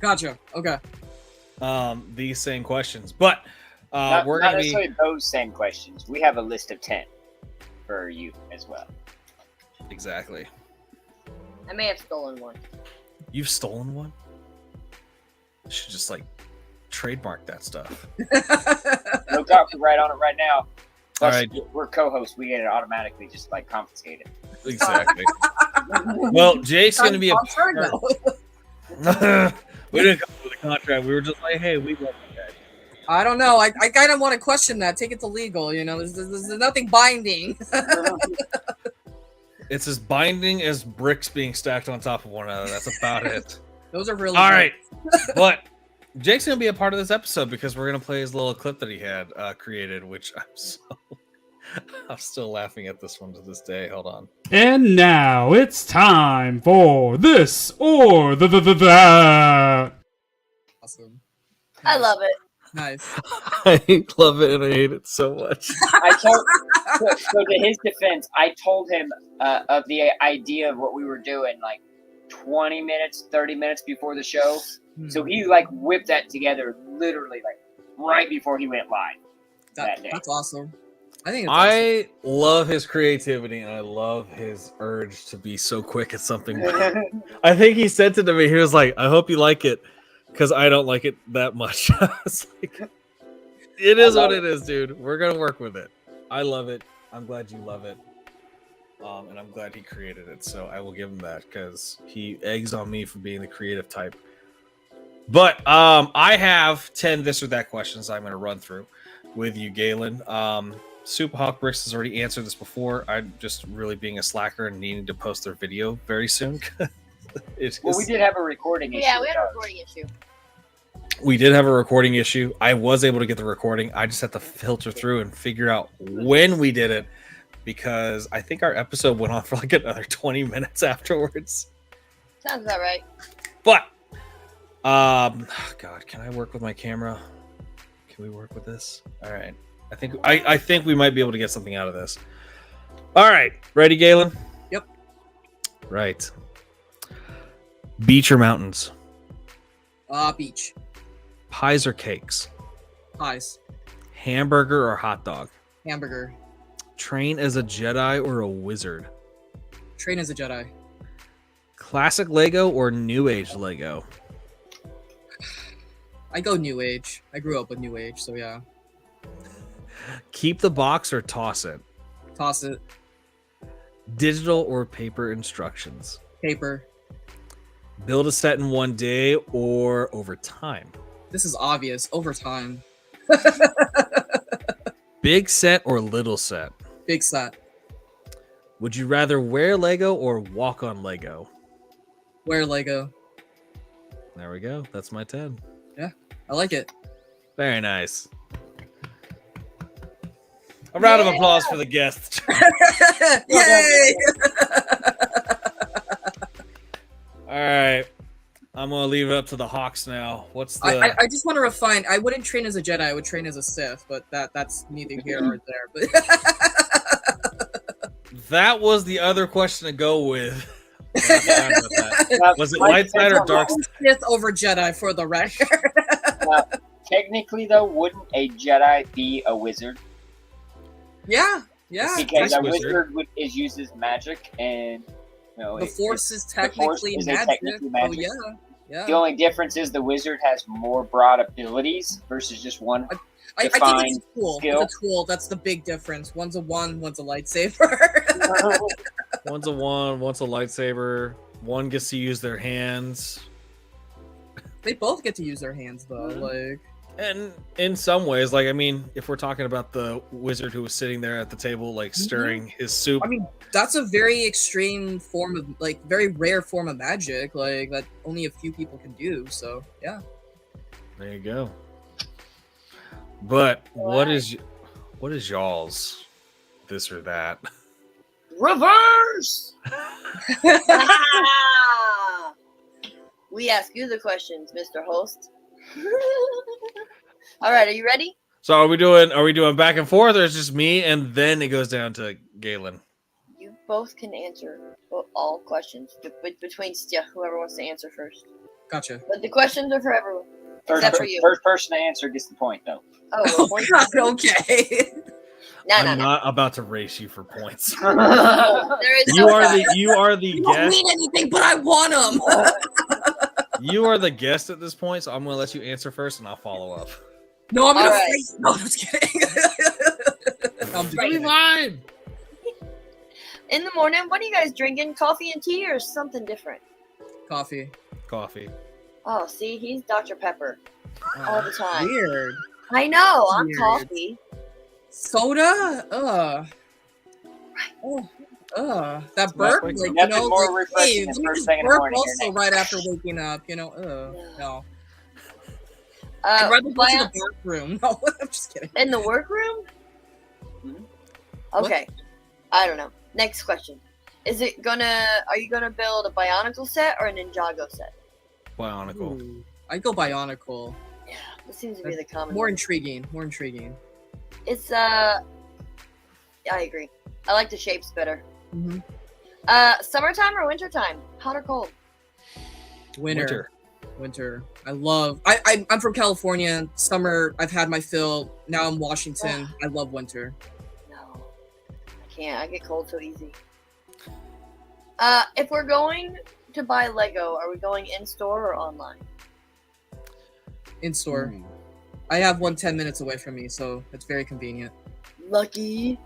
Gotcha. Okay. These same questions, but we're not gonna necessarily those same questions. We have a list of 10 for you as well. Exactly. I may have stolen one. You've stolen one? You should just like trademark that stuff. No copyright on it right now. Plus, all right. We're co-hosts. We get it automatically just like confiscated. Exactly. Well, Jake's going to be a part. We didn't come up with a contract. We were just like, hey, we love you guys. I don't know. I kind of want to question that. Take it to legal. You know, there's nothing binding. It's as binding as bricks being stacked on top of one another. That's about it. Those are really all good. Right. But Jake's gonna be a part of this episode because we're gonna play his little clip that he had created, which I'm still laughing at this one to this day. Hold on. And now it's time for this or that. Awesome. I love it. Nice. I love it and I hate it so much. So to his defense, I told him of the idea of what we were doing like 20 minutes, 30 minutes before the show. So he like whipped that together literally like right before he went live that day. That's awesome. I I love his creativity and I love his urge to be so quick at something. I think he said to me, he was like, I hope you like it because I don't like it that much. It's like, it is what it is, dude. We're going to work with it. I love it. I'm glad you love it. And I'm glad he created it. So I will give him that because he eggs on me for being the creative type. But I have 10 this or that questions I'm going to run through with you, Galen. SUPAHAWK Bricks has already answered this before. I'm just really being a slacker and needing to post their video very soon. We did have a recording issue. Yeah, we had a recording issue. We did have a recording issue. I was able to get the recording. I just had to filter through and figure out when we did it because I think our episode went on for like another 20 minutes afterwards. Sounds about right. But, God, can I work with my camera? Can we work with this? All right. I think we might be able to get something out of this. All right. Ready, Galen? Yep. Right. Beach or mountains? Beach. Pies or cakes? Pies. Hamburger or hot dog? Hamburger. Train as a Jedi or a wizard? Train as a Jedi. Classic Lego or New Age Lego? I go New Age. I grew up with New Age, so yeah. Keep the box or toss it? Toss it. Digital or paper instructions? Paper. Build a set in one day or over time? This is obvious. Over time. Big set or little set? Big set. Would you rather wear Lego or walk on Lego? Wear Lego. There we go. That's my 10. Yeah, I like it. Very nice. A round of applause for the guests. Yay! All right. I'm going to leave it up to the Hawks now. What's the... I just want to refine. I wouldn't train as a Jedi. I would train as a Sith, but that's neither here nor there. But that was the other question to go with. Was it light side or dark side? Sith over Jedi for the record. technically though, wouldn't a Jedi be a wizard? Yeah, yeah. Because a wizard. wizard is uses magic, and The Force is Force technically is a magic. technically magic. Oh yeah, The yeah. only difference is the wizard has more broad abilities versus just one. I think defined it's a tool. skill. It's a tool. That's the big difference. One's a wand, one's a lightsaber. One's a wand, one's a lightsaber. One gets to use their hands. They both get to use their hands though. Like, And in some ways, like, I mean, if we're talking about the wizard who was sitting there at the table, like stirring his soup. I mean, that's a very extreme form of, like, very rare form of magic, like, that only a few people can do. So, yeah. There you go. But what is y'all's this or that? Reverse! We ask you the questions, Mr. Host. All right, are you ready? So are we doing back and forth, or is it just me and then it goes down to Galen? You both can answer all questions between whoever wants to answer first. Gotcha. But the questions are for everyone. Except for you. First person to answer gets the point, though. Oh, Oh, well, God, okay. no, I'm no. not about to race you for points. There is You no are time. the You don't guest. mean anything, but I want them. You are the guest at this point, so I'm gonna let you answer first, and I'll follow up. No, I'm gonna All right. fight. No, I'm just kidding. I'm just kidding. fine. In the morning, what are you guys drinking? Coffee and tea or something different? Coffee. Coffee. Oh, see, he's Dr. Pepper all the time. Weird. I know, I'm Weird. coffee. Soda? That burp? Nothing Like, you know, more like, refreshing hey, than let me first just thing in the burp morning here, also Nick. right after waking up, you know, no. Uh, I'd rather go to Bio- the bathroom. No, I'm just kidding. in the workroom? Mhm. Okay. I don't know. Next question. Are you gonna build a Bionicle set or a Ninjago set? Bionicle. Ooh, I'd go Bionicle. Yeah, this seems to be the common More one. intriguing. More intriguing. It's yeah, I agree. I like the shapes better. Mm-hmm. Summertime or wintertime? Hot or cold? Winter. I'm from California. Summer, I've had my fill. Now I'm Washington. I love winter. No. I can't. I get cold so easy. If we're going to buy Lego, are we going in store or online? In store. I have one 10 minutes away from me, so it's very convenient. Lucky.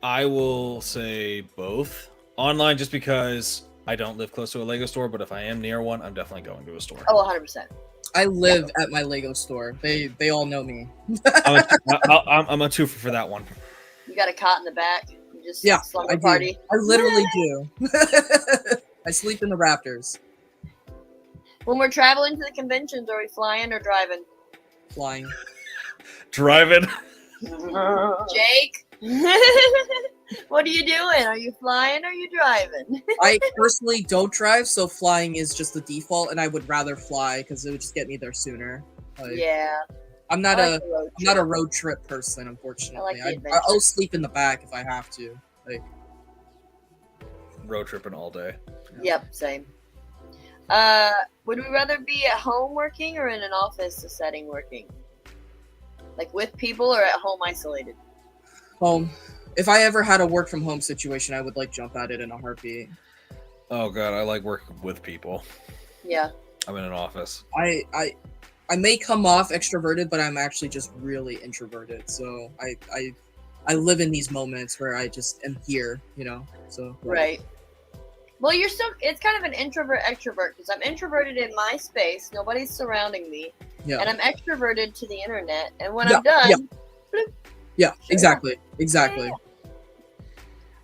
I will say both. Online, just because I don't live close to a Lego store, but if I am near one, I'm definitely going to a store. Oh, 100%. I live at my Lego store. They all know me. I'm a twofer for that one. You got a cot in the back. You just Yeah, slumber I do. party. I literally do. I sleep in the rafters. When we're traveling to the conventions, are we flying or driving? Flying. Driving. Jake? What are you doing? Are you flying or are you driving? I personally don't drive, so flying is just the default, and I would rather fly because it would just get me there sooner. Like, Yeah. I'm not I a like the road I'm not a trip. road trip person, unfortunately. I like the adventure. I'll sleep in the back if I have to. Like, Road tripping all day. Yep, same. Would we rather be at home working or in an office setting working? Like with people or at home isolated? home. If I ever had a work from home situation, I would like jump at it in a heartbeat. Oh god, I like working with people. Yeah. I'm in an office. I may come off extroverted, but I'm actually just really introverted. So I live in these moments where I just am here, you know. So Right. Well, it's kind of an introvert extrovert because I'm introverted in my space, nobody's surrounding me, Yeah. and I'm extroverted to the internet. And when Yeah, I'm done, yeah. Yeah, Sure. exactly.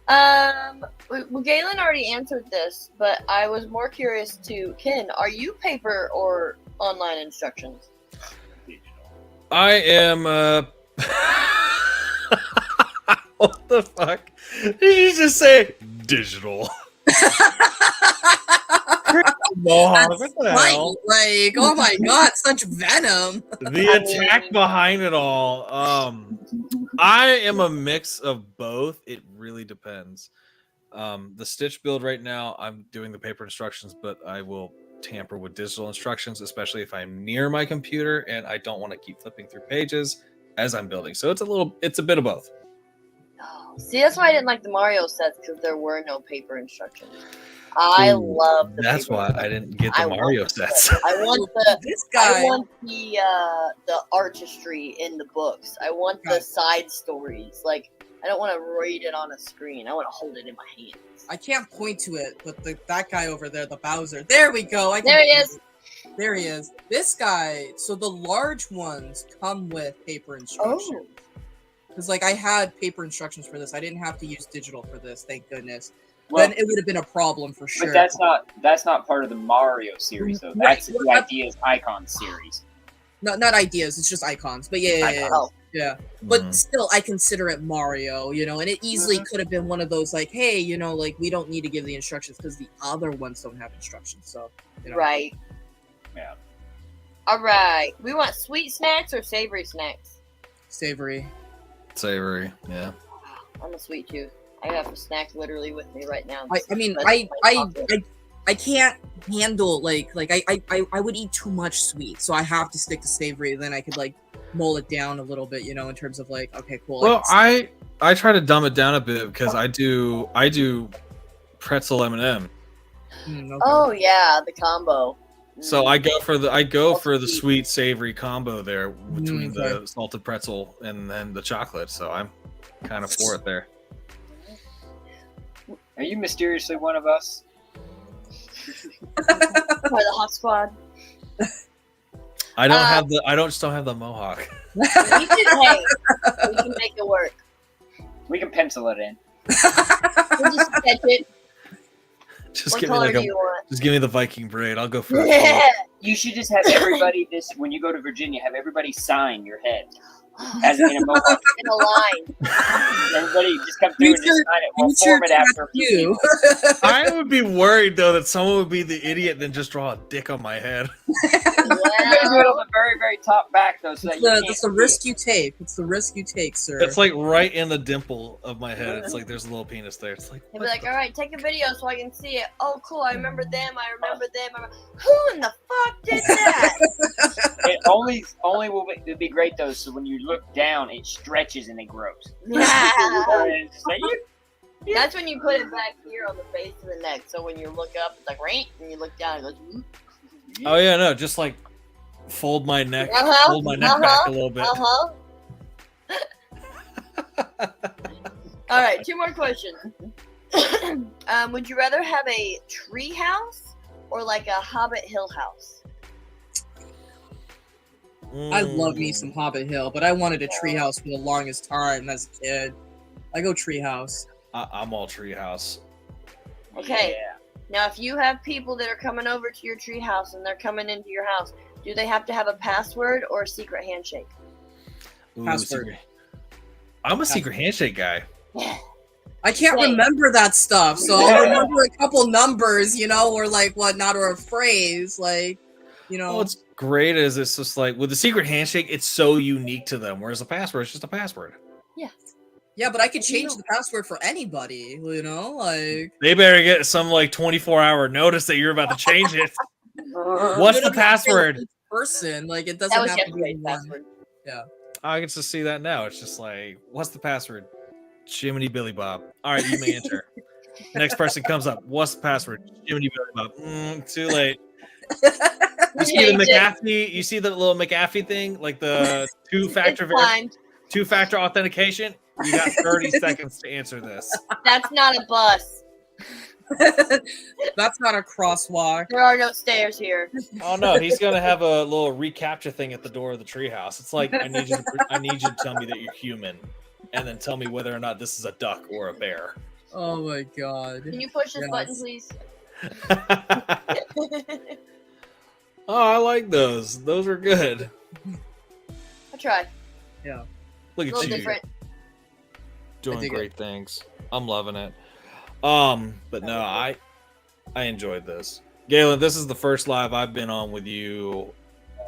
Well, Galen already answered this, but I was more curious to Ken. Are you paper or online instructions? I am what the fuck? Did you just say digital? Mohawk, what the Right, hell? like, oh my god, such venom. The attack behind it all. I am a mix of both. It really depends. The Stitch build right now, I'm doing the paper instructions, but I will tamper with digital instructions, especially if I'm near my computer and I don't want to keep flipping through pages as I'm building. So it's a bit of both. Oh, see, that's why I didn't like the Mario sets, because there were no paper instructions. I Ooh, love the that's paper why I instructions. didn't get the I want Mario the sets. I want the This I guy. want the artistry in the books. I want the Right. side stories. Like, I don't want to read it on a screen. I want to hold it in my hands. I can't point to it, but that guy over there, the Bowser. There we go. I can There he see is. it. There he is. This guy. So the large ones come with paper instructions. Oh, Because like I had paper instructions for this. I didn't have to use digital for this. Thank goodness. Well, Then it would have been a problem for sure. but that's not part of the Mario series though. Right. That's the Ideas Icons series. not ideas. It's just icons. But yeah. oh, Yeah. But Mm. still, I consider it Mario, and it easily could have been one of those like, hey, like we don't need to give the instructions because the other ones don't have instructions. So, right. Yeah. All right. We want sweet snacks or savory snacks? Savory. Savory, yeah. I'm a sweet tooth. I have a snack literally with me right now. I mean, That's I my chocolate. can't handle like I would eat too much sweet, so I have to stick to savory. Then I could like mull it down a little bit, in terms of like, okay, cool. Well, I try to dumb it down a bit because I do pretzel M&M. Okay. Oh yeah, the combo. So I go for the sweet savory combo there between the salted pretzel and then the chocolate. So I'm kind of for it there. Are you mysteriously one of us? Or the hot squad. I don't still have the mohawk. We can make it work. We can pencil it in. We'll just sketch it. Just What give me color like do you want? just give me the Viking braid. I'll go for it. Yeah. You should just have everybody when you go to Virginia, have everybody sign your head as in a mohawk. In a line. Everybody just come through and just sign it. We'll Future form it after a few tattoo. people. I would be worried though that someone would be the idiot and then just draw a dick on my head. You gotta do it on the very, very top back though, so that you It's the can't risk you take. It's the risk you take, sir. It's like right in the dimple of my head. It's like there's a little penis there. It's like He'll what be like, the- all right, take a video so I can see it. Oh, cool. I remember them. I remember them. Who in the fuck did that? It only it'd be great though. So when you look down, it stretches and it grows. Yeah. And it's like, That's when you put it back here on the base of the neck. So when you look up, it's like, right? And you look down, it goes, "Whoop." Oh yeah, no, just like fold my neck, Uh-huh, fold my neck back a little bit. Uh-huh. All right, 2 more questions. Would you rather have a tree house or like a Hobbit Hill house? I love me Mm. some Hobbit Hill, but I wanted a treehouse for the longest time as a kid. I go treehouse. I'm all treehouse. Okay. Yeah. Now, if you have people that are coming over to your tree house and they're coming into your house, do they have to have a password or a secret handshake? Ooh, Password. secret- I'm a secret handshake guy. I can't Same. remember that stuff, so I'll remember a couple numbers, or like whatnot, or a phrase, like, What's great is it's just like with the secret handshake, it's so unique to them, whereas the password is just a password. Yeah, but I could change the password for anybody, like. They better get some like 24-hour notice that you're about to change it. What's the password? Each person, like, it That doesn't was have to be yesterday's one. password. I get to see that now. It's just like, what's the password? Jiminy Billy Bob. All right, you may enter. Next person comes up. What's the password? Jiminy Billy Bob. Too late. You see the Change it. McAfee? You see the little McAfee thing, like the two-factor It's fine. two-factor authentication? You got 30 seconds to answer this. That's not a bus. That's not a crosswalk. There are no stairs here. Oh no, he's gonna have a little recapture thing at the door of the treehouse. It's like I need you to tell me that you're human, and then tell me whether or not this is a duck or a bear. Oh my god. Can you push this Yes. button, please? Oh, I like those. Those are good. I tried. Look A at little you different. doing dig it. great things. I'm loving it. But no, I enjoyed this. Galen, this is the first live I've been on with you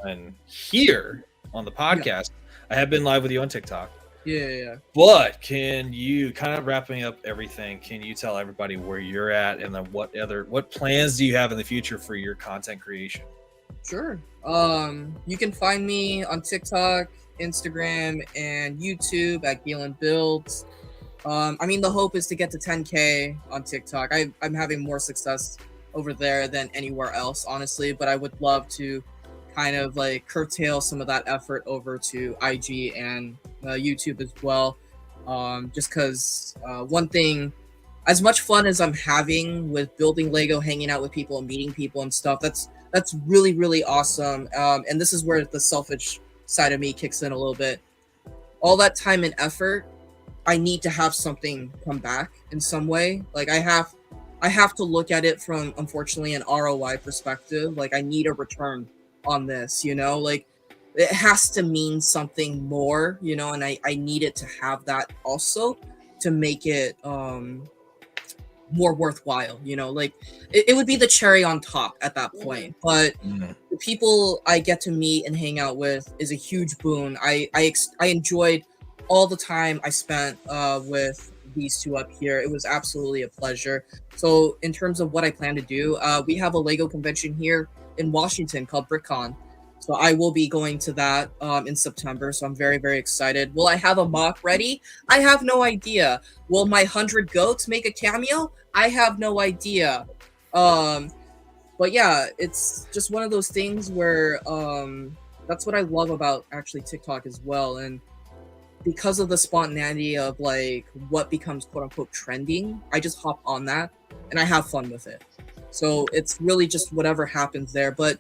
and here on the podcast. I have been live with you on TikTok. Yeah. But can you, kind of wrapping up everything, can you tell everybody where you're at and then what plans do you have in the future for your content creation? Sure. You can find me on TikTok, Instagram, and YouTube at GALEN BUILDS. I mean, the hope is to get to 10K on TikTok. I'm having more success over there than anywhere else, honestly, but I would love to kind of like curtail some of that effort over to IG and YouTube as well. Just because one thing, as much fun as I'm having with building Lego, hanging out with people and meeting people and stuff, that's really, really awesome. And this is where the selfish side of me kicks in a little bit. All that time and effort, I need to have something come back in some way. Like I have to look at it from, unfortunately, an ROI perspective. Like I need a return on this, you know, like it has to mean something more, you know, and I need it to have that also to make it more worthwhile, you know, like it would be the cherry on top at that point. But the people I get to meet and hang out with is a huge boon. I enjoyed all the time I spent with these two up here. It was absolutely a pleasure. So in terms of what I plan to do, we have a Lego convention here in Washington called BrickCon. So I will be going to that in September. So I'm very, very excited. Will I have a mock ready? I have no idea. Will my 100 goats make a cameo? I have no idea. But yeah, it's just one of those things where that's what I love about actually TikTok as well. And because of the spontaneity of like what becomes quote unquote trending, I just hop on that and I have fun with it. So it's really just whatever happens there. But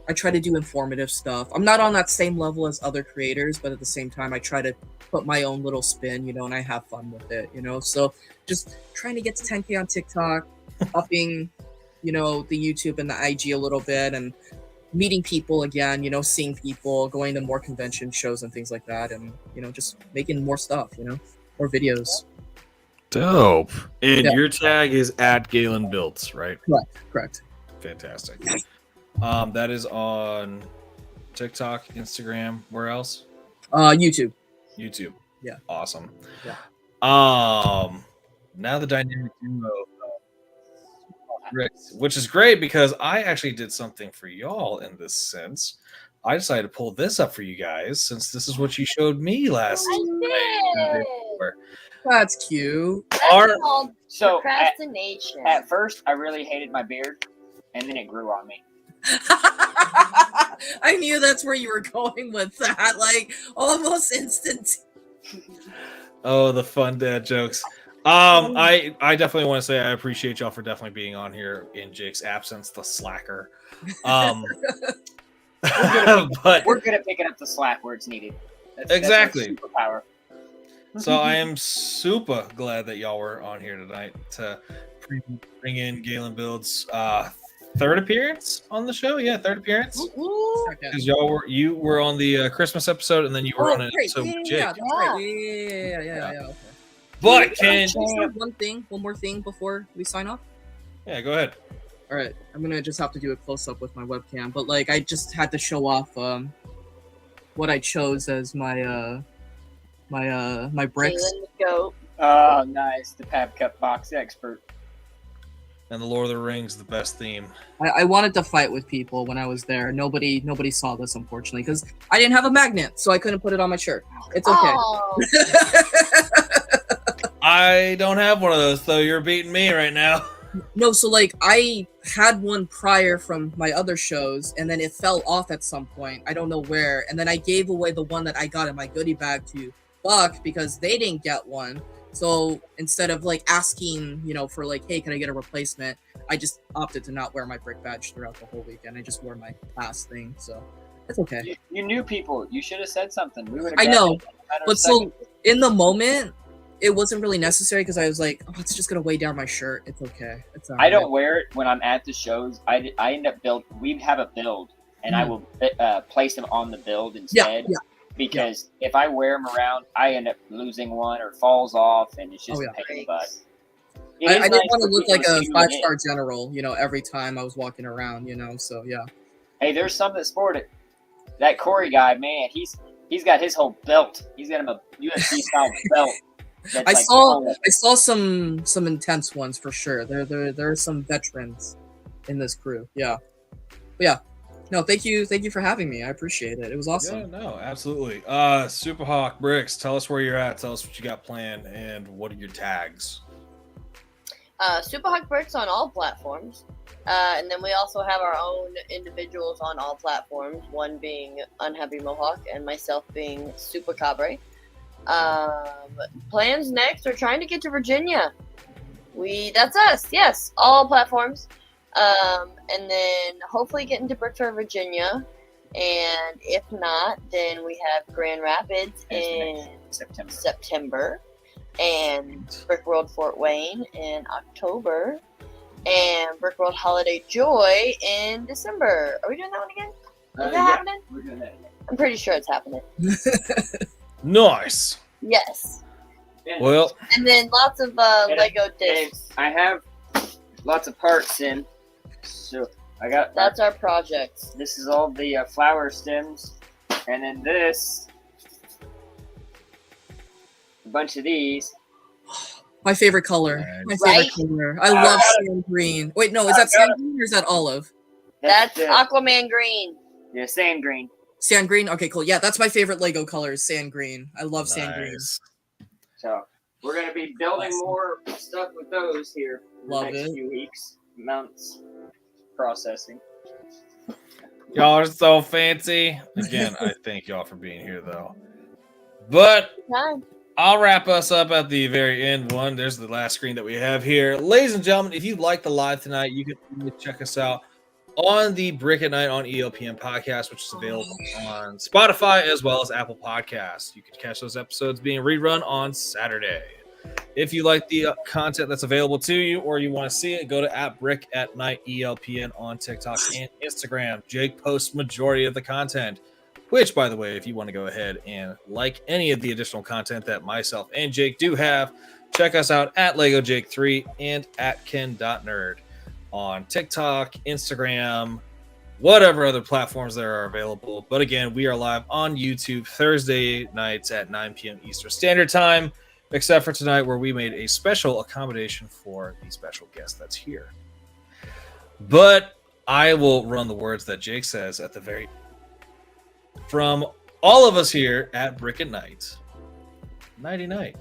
I try to do informative stuff. I'm not on that same level as other creators, but at the same time, I try to put my own little spin, you know, and I have fun with it, you know. So just trying to get to 10K on TikTok, upping, you know, the YouTube and the IG a little bit, and meeting people again, you know, seeing people, going to more convention shows and things like that, and, you know, just making more stuff, you know, more videos. Dope. And Yeah. your tag is at Galen Builds, right? Correct. Fantastic. That is on TikTok, Instagram, where else? YouTube. YouTube. Yeah. Awesome. Yeah. Now the dynamic duo of Bricks, which is great because I actually did something for y'all in this sense. I decided to pull this up for you guys since this is what you showed me last night. That's cute. That's called So procrastination. at first, I really hated my beard, and then it grew on me. I knew that's where you were going with that, like almost instant. Oh, the fun dad jokes. I definitely want to say I appreciate y'all for definitely being on here in Jake's absence, the slacker. But We're good at picking up the slack where it's needed. Exactly. That's our superpower. so I am super glad that y'all were on here tonight to bring in Galen Builds' third appearance on the show. Yeah, third appearance. Because you were on the Christmas episode, and then you were on an episode with Jake. Yeah, that's right. Yeah. Okay. But can one more thing before we sign off? yeah, go ahead. All right, I'm gonna just have to do a close up with my webcam, but like I just had to show off what I chose as my my bricks. Galen the goat. Oh, nice. The Pab Cup box expert. And the Lord of the Rings, the best theme. I wanted to fight with people when I was there. Nobody saw this, unfortunately, because I didn't have a magnet, so I couldn't put it on my shirt. It's okay. Oh, I don't have one of those, though. You're beating me right now. No, so like I had one prior from my other shows, and then it fell off at some point. I don't know where. And then I gave away the one that I got in my goodie bag to Buck because they didn't get one. So instead of like asking, you know, for like, hey, can I get a replacement? I just opted to not wear my brick badge throughout the whole weekend. I just wore my pass thing, so it's okay. You knew people. You should have said something. We would have. I know, but so seconds. in the moment, it wasn't really necessary because I was like, oh, it's just gonna weigh down my shirt. It's okay. It's all I don't right. wear it when I'm at the shows. I end up we have a build, and I will place them on the build instead. Yeah. Because if I wear them around, I end up losing one or falls off, and it's just Oh, yeah. a pain in the butt. I didn't want to look like a 5-star general, you know, every time I was walking around, you know. So yeah. Hey, there's some that sport it. That Corey guy, man, He's got his whole belt. He's got him a UFC style belt. That's I like saw some intense ones for sure. There are some veterans in this crew. Yeah. But yeah. No, thank you for having me. I appreciate it. It was awesome. Yeah, no, absolutely. SUPAHAWK Bricks, tell us where you're at. Tell us what you got planned, and what are your tags? SUPAHAWK Bricks on all platforms. And then we also have our own individuals on all platforms, one being Unhappy Mohawk and myself being Super Cabre. Plans next are trying to get to Virginia. That's us, yes, all platforms. And then hopefully get into Bricktour, Virginia. And if not, then we have Grand Rapids in September. And BRICKWORLD Fort Wayne in October. And BRICKWORLD Holiday Joy in December. Are we doing that one again? Is that happening? We're doing that. I'm pretty sure it's happening. Nice. Yes. Well, And then lots of Lego discs. I have lots of parts in. So I got. That's our projects. This is all the flower stems, and then this, a bunch of these. My favorite color. My favorite color. I love sand green. Wait, no, is that sand green or is that olive? That's Aquaman green. Yeah, sand green. Sand green? Okay, cool. Yeah, that's my favorite Lego color is sand green. I love sand green. So we're going to be building more stuff with those here in the next few weeks, months, processing. y'all are so fancy. Again, I thank y'all for being here, though. But I'll wrap us up at the very end one. There's the last screen that we have here. Ladies and gentlemen, if you like the live tonight, you can check us out on the Brick at Night on ELPN podcast, which is available on Spotify as well as Apple Podcasts. You can catch those episodes being rerun on Saturday. If you like the content that's available to you or you want to see it, go to @BrickAtNightELPN on TikTok and Instagram. Jake posts majority of the content, which, by the way, if you want to go ahead and like any of the additional content that myself and Jake do have, check us out at LegoJake3 and at Ken.Nerd on TikTok, Instagram, whatever other platforms there are available. But again, we are live on YouTube Thursday nights at 9 p.m. Eastern Standard Time, except for tonight where we made a special accommodation for the special guest that's here. But I will run the words that Jake says at the very from all of us here at Brick at Night. Nighty night.